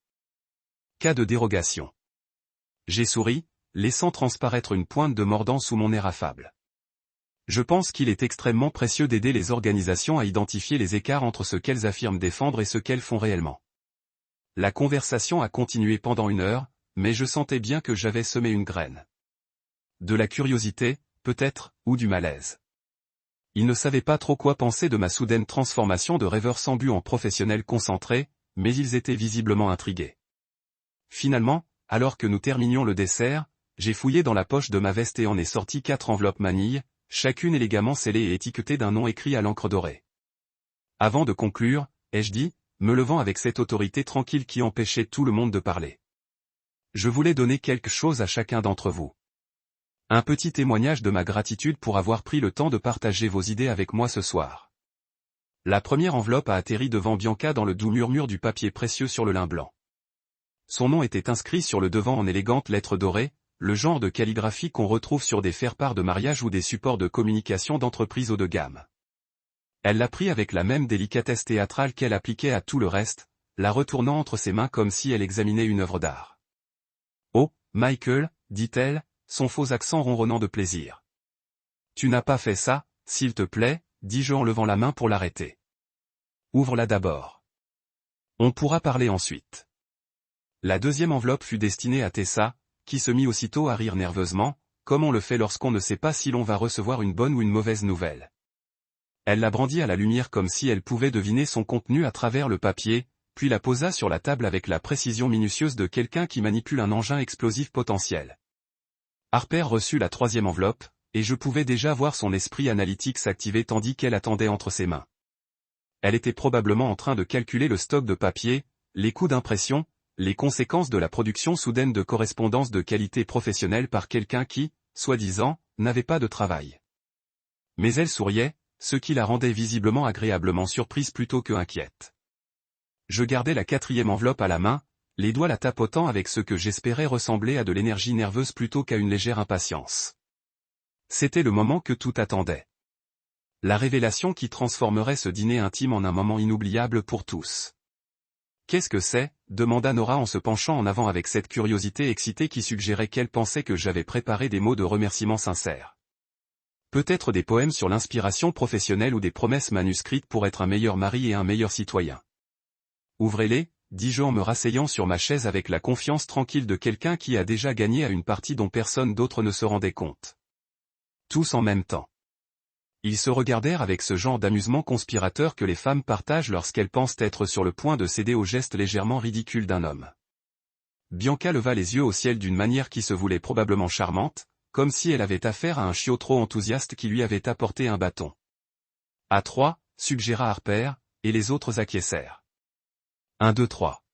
cas de dérogation. J'ai souri, laissant transparaître une pointe de mordant sous mon air affable. Je pense qu'il est extrêmement précieux d'aider les organisations à identifier les écarts entre ce qu'elles affirment défendre et ce qu'elles font réellement. La conversation a continué pendant 1 heure, mais je sentais bien que j'avais semé une graine. De la curiosité, peut-être, ou du malaise. Ils ne savaient pas trop quoi penser de ma soudaine transformation de rêveur sans but en professionnel concentré, mais ils étaient visiblement intrigués. Finalement, alors que nous terminions le dessert, j'ai fouillé dans la poche de ma veste et en ai sorti 4 enveloppes manille, chacune élégamment scellée et étiquetée d'un nom écrit à l'encre dorée. Avant de conclure, ai-je dit, me levant avec cette autorité tranquille qui empêchait tout le monde de parler. Je voulais donner quelque chose à chacun d'entre vous. Un petit témoignage de ma gratitude pour avoir pris le temps de partager vos idées avec moi ce soir. La première enveloppe a atterri devant Bianca dans le doux murmure du papier précieux sur le lin blanc. Son nom était inscrit sur le devant en élégantes lettres dorées, le genre de calligraphie qu'on retrouve sur des faire-part de mariage ou des supports de communication d'entreprise haut de gamme. Elle l'a pris avec la même délicatesse théâtrale qu'elle appliquait à tout le reste, la retournant entre ses mains comme si elle examinait une œuvre d'art. « Oh, Michael, dit-elle, son faux accent ronronnant de plaisir. « Tu n'as pas fait ça, s'il te plaît, dis-je en levant la main pour l'arrêter. Ouvre-la d'abord. On pourra parler ensuite. » La deuxième enveloppe fut destinée à Tessa, qui se mit aussitôt à rire nerveusement, comme on le fait lorsqu'on ne sait pas si l'on va recevoir une bonne ou une mauvaise nouvelle. Elle la brandit à la lumière comme si elle pouvait deviner son contenu à travers le papier, puis la posa sur la table avec la précision minutieuse de quelqu'un qui manipule un engin explosif potentiel. Harper reçut la troisième enveloppe, et je pouvais déjà voir son esprit analytique s'activer tandis qu'elle attendait entre ses mains. Elle était probablement en train de calculer le stock de papier, les coûts d'impression, les conséquences de la production soudaine de correspondances de qualité professionnelle par quelqu'un qui, soi-disant, n'avait pas de travail. Mais elle souriait, ce qui la rendait visiblement agréablement surprise plutôt que inquiète. Je gardais la quatrième enveloppe à la main, les doigts la tapotant avec ce que j'espérais ressembler à de l'énergie nerveuse plutôt qu'à une légère impatience. C'était le moment que tout attendait. La révélation qui transformerait ce dîner intime en un moment inoubliable pour tous. « Qu'est-ce que c'est ?» demanda Nora en se penchant en avant avec cette curiosité excitée qui suggérait qu'elle pensait que j'avais préparé des mots de remerciement sincères. Peut-être des poèmes sur l'inspiration professionnelle ou des promesses manuscrites pour être un meilleur mari et un meilleur citoyen. « Ouvrez-les » dis-je en me rasseyant sur ma chaise avec la confiance tranquille de quelqu'un qui a déjà gagné à une partie dont personne d'autre ne se rendait compte. Tous en même temps. Ils se regardèrent avec ce genre d'amusement conspirateur que les femmes partagent lorsqu'elles pensent être sur le point de céder au geste légèrement ridicule d'un homme. Bianca leva les yeux au ciel d'une manière qui se voulait probablement charmante, comme si elle avait affaire à un chiot trop enthousiaste qui lui avait apporté un bâton. « À 3, suggéra Harper, et les autres acquiescèrent. 1, 2, 3.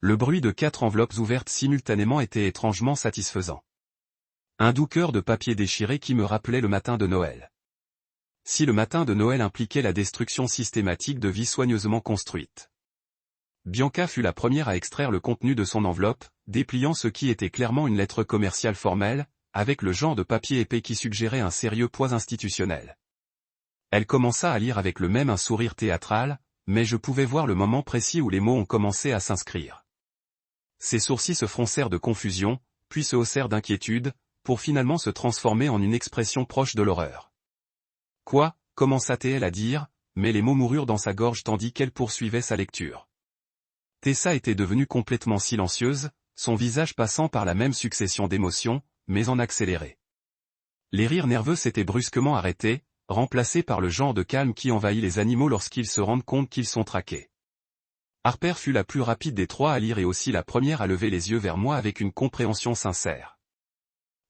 Le bruit de 4 enveloppes ouvertes simultanément était étrangement satisfaisant. Un doux cœur de papier déchiré qui me rappelait le matin de Noël. Si le matin de Noël impliquait la destruction systématique de vies soigneusement construites. Bianca fut la première à extraire le contenu de son enveloppe, dépliant ce qui était clairement une lettre commerciale formelle, avec le genre de papier épais qui suggérait un sérieux poids institutionnel. Elle commença à lire avec le même un sourire théâtral, mais je pouvais voir le moment précis où les mots ont commencé à s'inscrire. Ses sourcils se froncèrent de confusion, puis se haussèrent d'inquiétude, pour finalement se transformer en une expression proche de l'horreur. « Quoi » commença-t-elle à dire, mais les mots moururent dans sa gorge tandis qu'elle poursuivait sa lecture. Tessa était devenue complètement silencieuse, son visage passant par la même succession d'émotions, mais en accéléré. Les rires nerveux s'étaient brusquement arrêtés, remplacés par le genre de calme qui envahit les animaux lorsqu'ils se rendent compte qu'ils sont traqués. Harper fut la plus rapide des trois à lire et aussi la première à lever les yeux vers moi avec une compréhension sincère.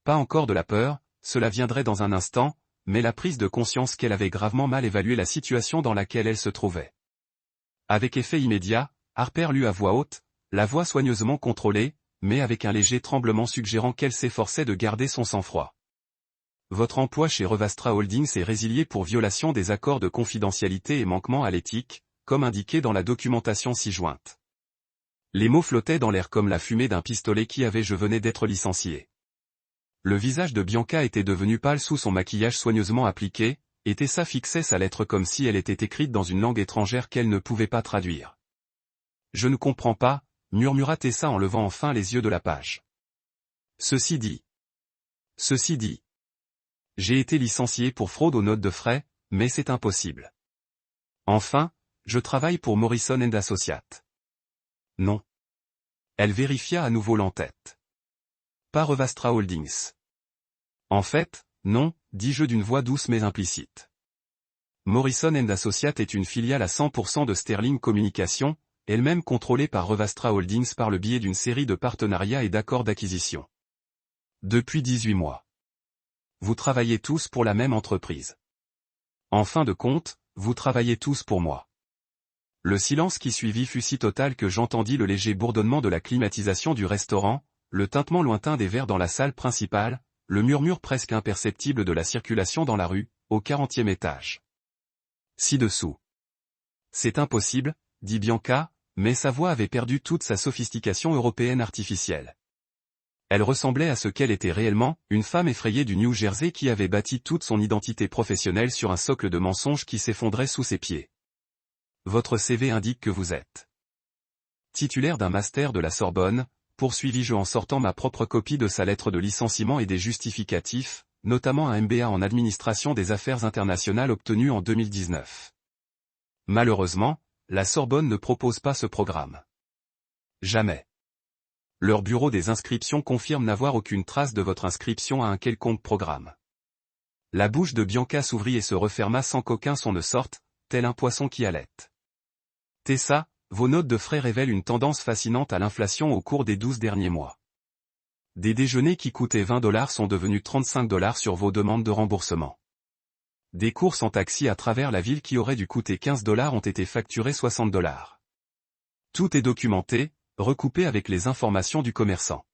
Pas encore de la peur, cela viendrait dans un instant, mais la prise de conscience qu'elle avait gravement mal évalué la situation dans laquelle elle se trouvait. Avec effet immédiat, Harper lut à voix haute, la voix soigneusement contrôlée, mais avec un léger tremblement suggérant qu'elle s'efforçait de garder son sang-froid. Votre emploi chez Revastra Holdings est résilié pour violation des accords de confidentialité et manquement à l'éthique, comme indiqué dans la documentation ci-jointe. Les mots flottaient dans l'air comme la fumée d'un pistolet qui avait je venais d'être licencié. Le visage de Bianca était devenu pâle sous son maquillage soigneusement appliqué, et Tessa fixait sa lettre comme si elle était écrite dans une langue étrangère qu'elle ne pouvait pas traduire. « Je ne comprends pas », murmura Tessa en levant enfin les yeux de la page. Ceci dit. J'ai été licencié pour fraude aux notes de frais, mais c'est impossible. Enfin, je travaille pour Morrison & Associates. Non. Elle vérifia à nouveau l'en-tête. Pas Revastra Holdings. En fait, non, dis-je d'une voix douce mais implicite. Morrison & Associates est une filiale à 100% de Sterling Communications, elle-même contrôlée par Revastra Holdings par le biais d'une série de partenariats et d'accords d'acquisition. Depuis 18 mois. Vous travaillez tous pour la même entreprise. En fin de compte, vous travaillez tous pour moi. Le silence qui suivit fut si total que j'entendis le léger bourdonnement de la climatisation du restaurant, le tintement lointain des verres dans la salle principale, le murmure presque imperceptible de la circulation dans la rue, au 40e étage. Ci-dessous. C'est impossible, dit Bianca, mais sa voix avait perdu toute sa sophistication européenne artificielle. Elle ressemblait à ce qu'elle était réellement, une femme effrayée du New Jersey qui avait bâti toute son identité professionnelle sur un socle de mensonges qui s'effondrait sous ses pieds. Votre CV indique que vous êtes titulaire d'un master de la Sorbonne, poursuivis-je en sortant ma propre copie de sa lettre de licenciement et des justificatifs, notamment un MBA en administration des affaires internationales obtenu en 2019. Malheureusement, la Sorbonne ne propose pas ce programme. Jamais. Leur bureau des inscriptions confirme n'avoir aucune trace de votre inscription à un quelconque programme. La bouche de Bianca s'ouvrit et se referma sans qu'aucun son ne sorte, tel un poisson qui halète. Tessa, vos notes de frais révèlent une tendance fascinante à l'inflation au cours des 12 derniers mois. Des déjeuners qui coûtaient $20 sont devenus $35 sur vos demandes de remboursement. Des courses en taxi à travers la ville qui auraient dû coûter $15 ont été facturées $60. Tout est documenté, recoupé avec les informations du commerçant.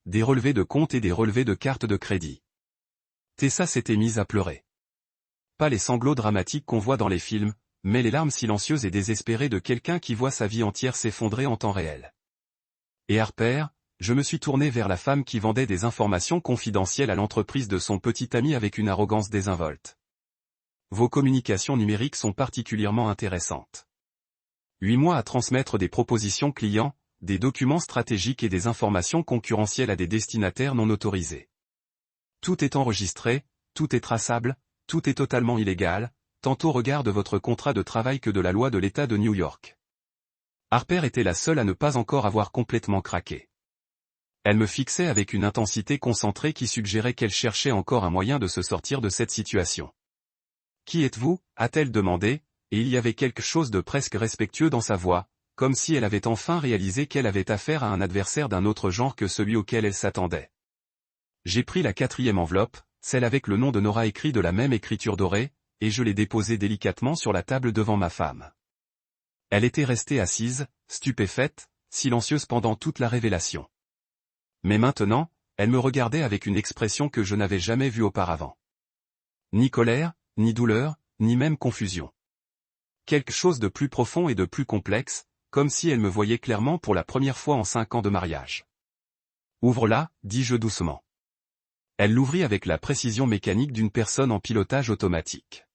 Des relevés de compte et des relevés de carte de crédit. Tessa s'était mise à pleurer. Pas les sanglots dramatiques qu'on voit dans les films, mais les larmes silencieuses et désespérées de quelqu'un qui voit sa vie entière s'effondrer en temps réel. Et Harper, je me suis tourné vers la femme qui vendait des informations confidentielles à l'entreprise de son petit ami avec une arrogance désinvolte. Vos communications numériques sont particulièrement intéressantes. 8 mois à transmettre des propositions clients, des documents stratégiques et des informations concurrentielles à des destinataires non autorisés. Tout est enregistré, tout est traçable, tout est totalement illégal, tant au regard de votre contrat de travail que de la loi de l'État de New York. Harper était la seule à ne pas encore avoir complètement craqué. Elle me fixait avec une intensité concentrée qui suggérait qu'elle cherchait encore un moyen de se sortir de cette situation. « Qui êtes-vous » a-t-elle demandé, et il y avait quelque chose de presque respectueux dans sa voix, comme si elle avait enfin réalisé qu'elle avait affaire à un adversaire d'un autre genre que celui auquel elle s'attendait. J'ai pris la 4e enveloppe, celle avec le nom de Nora écrit de la même écriture dorée, et je l'ai déposée délicatement sur la table devant ma femme. Elle était restée assise, stupéfaite, silencieuse pendant toute la révélation. Mais maintenant, elle me regardait avec une expression que je n'avais jamais vue auparavant. Ni colère, ni douleur, ni même confusion. Quelque chose de plus profond et de plus complexe, comme si elle me voyait clairement pour la première fois en 5 ans de mariage. « Ouvre-la » dis-je doucement. Elle l'ouvrit avec la précision mécanique d'une personne en pilotage automatique.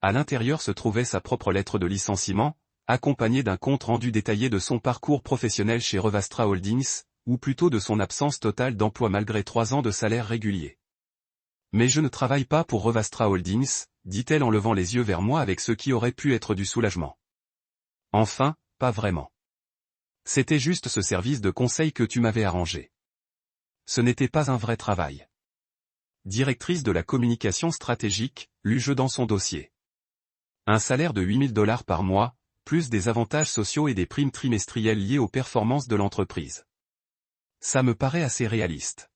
À l'intérieur se trouvait sa propre lettre de licenciement, accompagnée d'un compte rendu détaillé de son parcours professionnel chez Revastra Holdings, ou plutôt de son absence totale d'emploi malgré 3 ans de salaire régulier. « Mais je ne travaille pas pour Revastra Holdings », dit-elle en levant les yeux vers moi avec ce qui aurait pu être du soulagement. Enfin, pas vraiment. C'était juste ce service de conseil que tu m'avais arrangé. Ce n'était pas un vrai travail. Directrice de la communication stratégique, lus-je dans son dossier. Un salaire de $8000 par mois, plus des avantages sociaux et des primes trimestrielles liées aux performances de l'entreprise. Ça me paraît assez réaliste.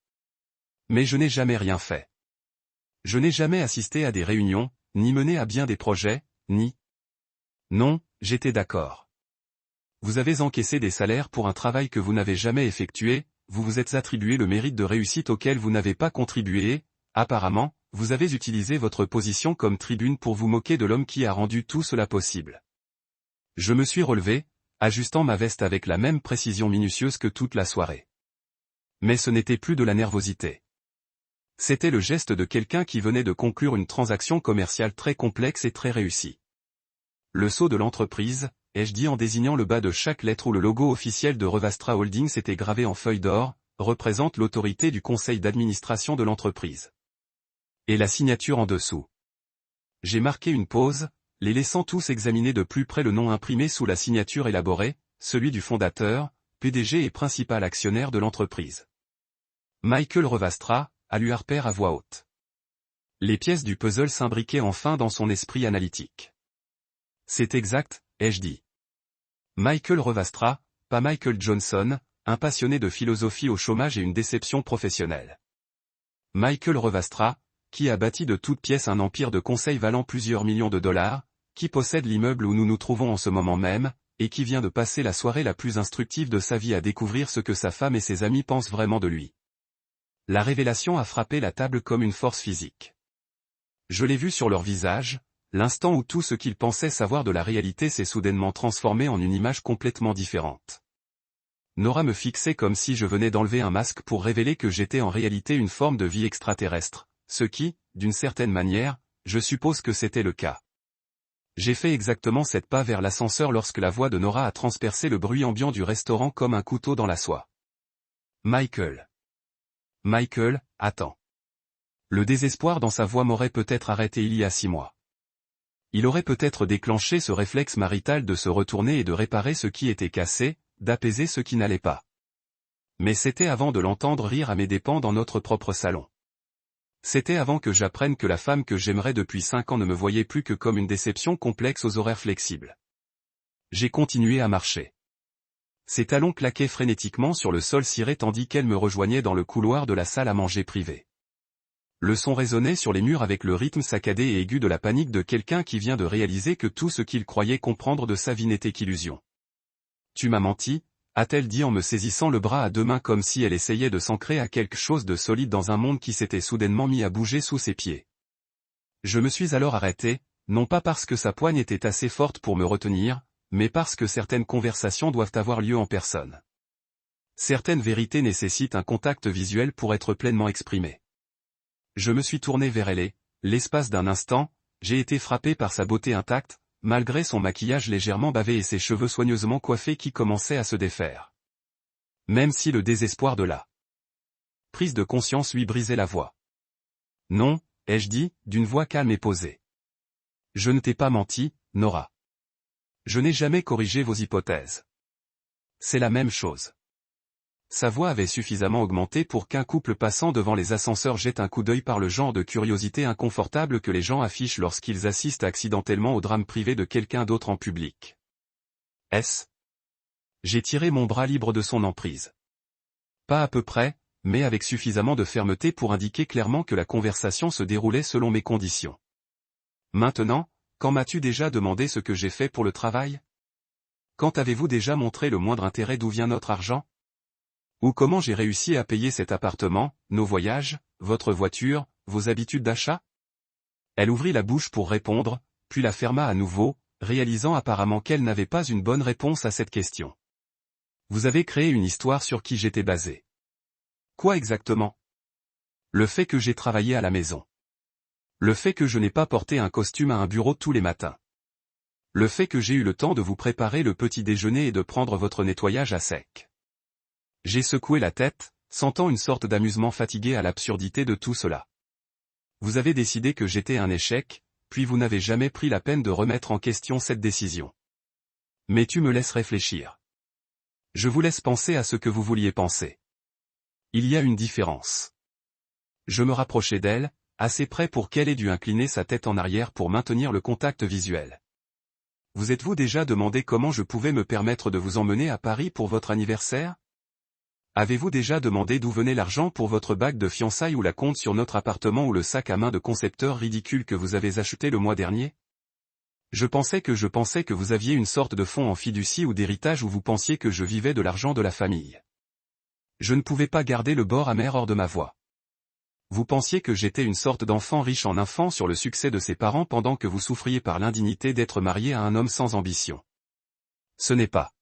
Mais je n'ai jamais rien fait. Je n'ai jamais assisté à des réunions, ni mené à bien des projets, ni... Non, j'étais d'accord. Vous avez encaissé des salaires pour un travail que vous n'avez jamais effectué, vous vous êtes attribué le mérite de réussite auquel vous n'avez pas contribué et, apparemment, vous avez utilisé votre position comme tribune pour vous moquer de l'homme qui a rendu tout cela possible. Je me suis relevé, ajustant ma veste avec la même précision minutieuse que toute la soirée. Mais ce n'était plus de la nervosité. C'était le geste de quelqu'un qui venait de conclure une transaction commerciale très complexe et très réussie. Le sceau de l'entreprise, ai-je dit en désignant le bas de chaque lettre où le logo officiel de Revastra Holdings était gravé en feuille d'or, représente l'autorité du conseil d'administration de l'entreprise. Et la signature en dessous. J'ai marqué une pause, les laissant tous examiner de plus près le nom imprimé sous la signature élaborée, celui du fondateur, PDG et principal actionnaire de l'entreprise. Michael Revastra, a lu Harper à voix haute. Les pièces du puzzle s'imbriquaient enfin dans son esprit analytique. C'est exact, ai-je dit. Michael Revastra, pas Michael Johnson, un passionné de philosophie au chômage et une déception professionnelle. Michael Revastra, qui a bâti de toutes pièces un empire de conseil valant plusieurs millions de dollars, qui possède l'immeuble où nous nous trouvons en ce moment même, et qui vient de passer la soirée la plus instructive de sa vie à découvrir ce que sa femme et ses amis pensent vraiment de lui. La révélation a frappé la table comme une force physique. Je l'ai vu sur leur visage, l'instant où tout ce qu'ils pensaient savoir de la réalité s'est soudainement transformé en une image complètement différente. Nora me fixait comme si je venais d'enlever un masque pour révéler que j'étais en réalité une forme de vie extraterrestre, ce qui, d'une certaine manière, je suppose que c'était le cas. J'ai fait exactement 7 pas vers l'ascenseur lorsque la voix de Nora a transpercé le bruit ambiant du restaurant comme un couteau dans la soie. Michael. Michael, attends. Le désespoir dans sa voix m'aurait peut-être arrêté il y a 6 mois. Il aurait peut-être déclenché ce réflexe marital de se retourner et de réparer ce qui était cassé, d'apaiser ce qui n'allait pas. Mais c'était avant de l'entendre rire à mes dépens dans notre propre salon. C'était avant que j'apprenne que la femme que j'aimerais depuis 5 ans ne me voyait plus que comme une déception complexe aux horaires flexibles. J'ai continué à marcher. Ses talons claquaient frénétiquement sur le sol ciré tandis qu'elle me rejoignait dans le couloir de la salle à manger privée. Le son résonnait sur les murs avec le rythme saccadé et aigu de la panique de quelqu'un qui vient de réaliser que tout ce qu'il croyait comprendre de sa vie n'était qu'illusion. « Tu m'as menti », a-t-elle dit en me saisissant le bras à 2 mains comme si elle essayait de s'ancrer à quelque chose de solide dans un monde qui s'était soudainement mis à bouger sous ses pieds. Je me suis alors arrêté, non pas parce que sa poigne était assez forte pour me retenir, mais parce que certaines conversations doivent avoir lieu en personne. Certaines vérités nécessitent un contact visuel pour être pleinement exprimées. Je me suis tourné vers elle et, l'espace d'un instant, j'ai été frappé par sa beauté intacte, malgré son maquillage légèrement bavé et ses cheveux soigneusement coiffés qui commençaient à se défaire. Même si le désespoir de la prise de conscience lui brisait la voix. « Non », ai-je dit, d'une voix calme et posée. « Je ne t'ai pas menti, Nora. Je n'ai jamais corrigé vos hypothèses. C'est la même chose. » Sa voix avait suffisamment augmenté pour qu'un couple passant devant les ascenseurs jette un coup d'œil par le genre de curiosité inconfortable que les gens affichent lorsqu'ils assistent accidentellement au drame privé de quelqu'un d'autre en public. Est-ce ? J'ai tiré mon bras libre de son emprise. Pas à peu près, mais avec suffisamment de fermeté pour indiquer clairement que la conversation se déroulait selon mes conditions. Maintenant, quand m'as-tu déjà demandé ce que j'ai fait pour le travail ? Quand avez-vous déjà montré le moindre intérêt d'où vient notre argent ? Ou comment j'ai réussi à payer cet appartement, nos voyages, votre voiture, vos habitudes d'achat ? Elle ouvrit la bouche pour répondre, puis la ferma à nouveau, réalisant apparemment qu'elle n'avait pas une bonne réponse à cette question. Vous avez créé une histoire sur qui j'étais basé. Quoi exactement ? Le fait que j'ai travaillé à la maison. Le fait que je n'ai pas porté un costume à un bureau tous les matins. Le fait que j'ai eu le temps de vous préparer le petit déjeuner et de prendre votre nettoyage à sec. J'ai secoué la tête, sentant une sorte d'amusement fatigué à l'absurdité de tout cela. Vous avez décidé que j'étais un échec, puis vous n'avez jamais pris la peine de remettre en question cette décision. Mais tu me laisses réfléchir. Je vous laisse penser à ce que vous vouliez penser. Il y a une différence. Je me rapprochai d'elle, assez près pour qu'elle ait dû incliner sa tête en arrière pour maintenir le contact visuel. Vous êtes-vous déjà demandé comment je pouvais me permettre de vous emmener à Paris pour votre anniversaire ? Avez-vous déjà demandé d'où venait l'argent pour votre bague de fiançailles ou la compte sur notre appartement ou le sac à main de concepteur ridicule que vous avez acheté le mois dernier ? Je pensais que vous aviez une sorte de fonds en fiducie ou d'héritage où vous pensiez que je vivais de l'argent de la famille. Je ne pouvais pas garder le bord amer hors de ma voix. Vous pensiez que j'étais une sorte d'enfant riche en infant sur le succès de ses parents pendant que vous souffriez par l'indignité d'être marié à un homme sans ambition. Ce n'est pas.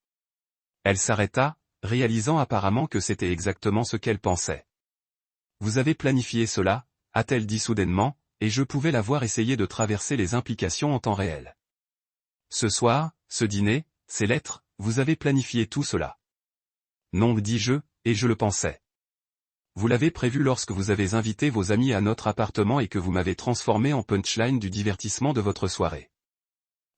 Elle s'arrêta, réalisant apparemment que c'était exactement ce qu'elle pensait. Vous avez planifié cela, a-t-elle dit soudainement, et je pouvais la voir essayer de traverser les implications en temps réel. Ce soir, ce dîner, ces lettres, vous avez planifié tout cela. Non, dis-je, et je le pensais. Vous l'avez prévu lorsque vous avez invité vos amis à notre appartement et que vous m'avez transformé en punchline du divertissement de votre soirée.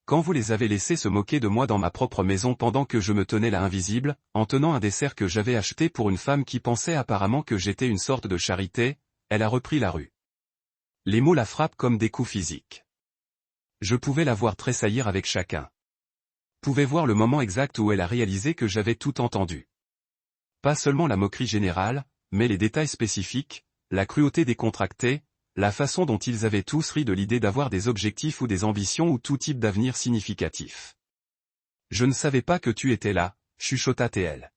Quand vous les avez laissés se moquer de moi dans ma propre maison pendant que je me tenais là invisible, en tenant un dessert que j'avais acheté pour une femme qui pensait apparemment que j'étais une sorte de charité, elle a repris la rue. Les mots la frappent comme des coups physiques. Je pouvais la voir tressaillir avec chacun. Pouvais voir le moment exact où elle a réalisé que j'avais tout entendu. Pas seulement la moquerie générale, mais les détails spécifiques, la cruauté décontractée, la façon dont ils avaient tous ri de l'idée d'avoir des objectifs ou des ambitions ou tout type d'avenir significatif. Je ne savais pas que tu étais là, chuchota-t-elle.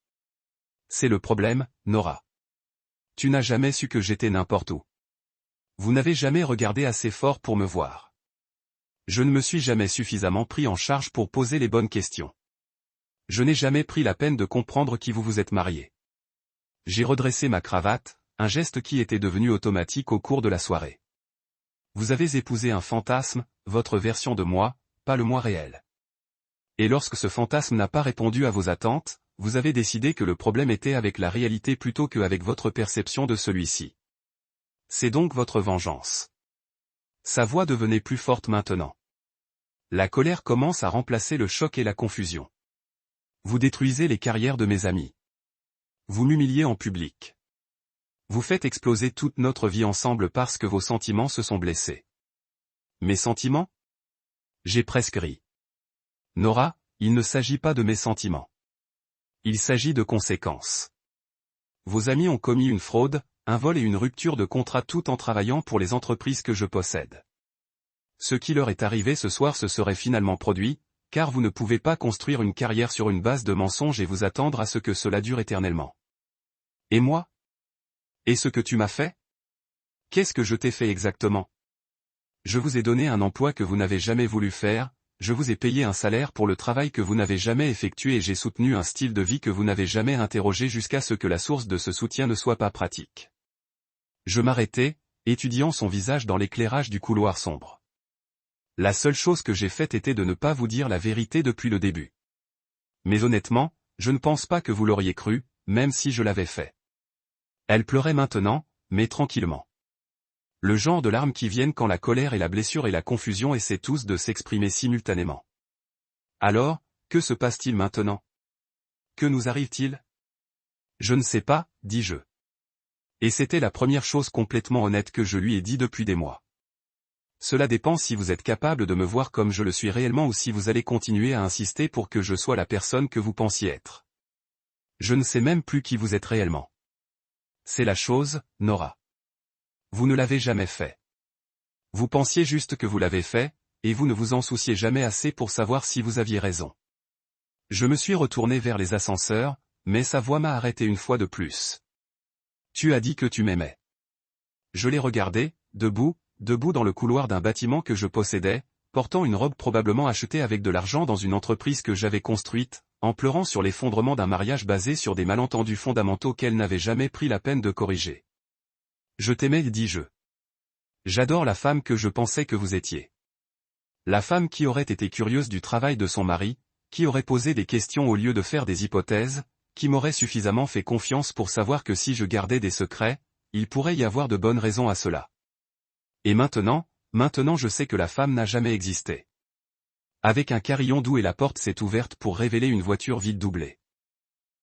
C'est le problème, Nora. Tu n'as jamais su que j'étais n'importe où. Vous n'avez jamais regardé assez fort pour me voir. Je ne me suis jamais suffisamment pris en charge pour poser les bonnes questions. Je n'ai jamais pris la peine de comprendre qui vous vous êtes marié. J'ai redressé ma cravate, un geste qui était devenu automatique au cours de la soirée. Vous avez épousé un fantasme, votre version de moi, pas le moi réel. Et lorsque ce fantasme n'a pas répondu à vos attentes, vous avez décidé que le problème était avec la réalité plutôt qu'avec votre perception de celui-ci. C'est donc votre vengeance. Sa voix devenait plus forte maintenant. La colère commence à remplacer le choc et la confusion. Vous détruisez les carrières de mes amis. Vous m'humiliez en public. Vous faites exploser toute notre vie ensemble parce que vos sentiments se sont blessés. Mes sentiments? J'ai presque ri. Nora, il ne s'agit pas de mes sentiments. Il s'agit de conséquences. Vos amis ont commis une fraude, un vol et une rupture de contrat tout en travaillant pour les entreprises que je possède. Ce qui leur est arrivé ce soir se serait finalement produit, car vous ne pouvez pas construire une carrière sur une base de mensonges et vous attendre à ce que cela dure éternellement. Et moi? Et ce que tu m'as fait? Qu'est-ce que je t'ai fait exactement? Je vous ai donné un emploi que vous n'avez jamais voulu faire, je vous ai payé un salaire pour le travail que vous n'avez jamais effectué et j'ai soutenu un style de vie que vous n'avez jamais interrogé jusqu'à ce que la source de ce soutien ne soit pas pratique. Je m'arrêtai, étudiant son visage dans l'éclairage du couloir sombre. La seule chose que j'ai faite était de ne pas vous dire la vérité depuis le début. Mais honnêtement, je ne pense pas que vous l'auriez cru, même si je l'avais fait. Elle pleurait maintenant, mais tranquillement. Le genre de larmes qui viennent quand la colère et la blessure et la confusion essaient tous de s'exprimer simultanément. Alors, que se passe-t-il maintenant? Que nous arrive-t-il? Je ne sais pas, dis-je. Et c'était la première chose complètement honnête que je lui ai dit depuis des mois. Cela dépend si vous êtes capable de me voir comme je le suis réellement ou si vous allez continuer à insister pour que je sois la personne que vous pensiez être. Je ne sais même plus qui vous êtes réellement. C'est la chose, Nora. Vous ne l'avez jamais fait. Vous pensiez juste que vous l'avez fait, et vous ne vous en souciez jamais assez pour savoir si vous aviez raison. Je me suis retourné vers les ascenseurs, mais sa voix m'a arrêté une fois de plus. Tu as dit que tu m'aimais. Je l'ai regardé, debout dans le couloir d'un bâtiment que je possédais, portant une robe probablement achetée avec de l'argent dans une entreprise que j'avais construite, en pleurant sur l'effondrement d'un mariage basé sur des malentendus fondamentaux qu'elle n'avait jamais pris la peine de corriger. Je t'aimais, dis-je. J'adore la femme que je pensais que vous étiez. La femme qui aurait été curieuse du travail de son mari, qui aurait posé des questions au lieu de faire des hypothèses, qui m'aurait suffisamment fait confiance pour savoir que si je gardais des secrets, il pourrait y avoir de bonnes raisons à cela. Et maintenant je sais que la femme n'a jamais existé. Avec un carillon doux et la porte s'est ouverte pour révéler une voiture vide doublée.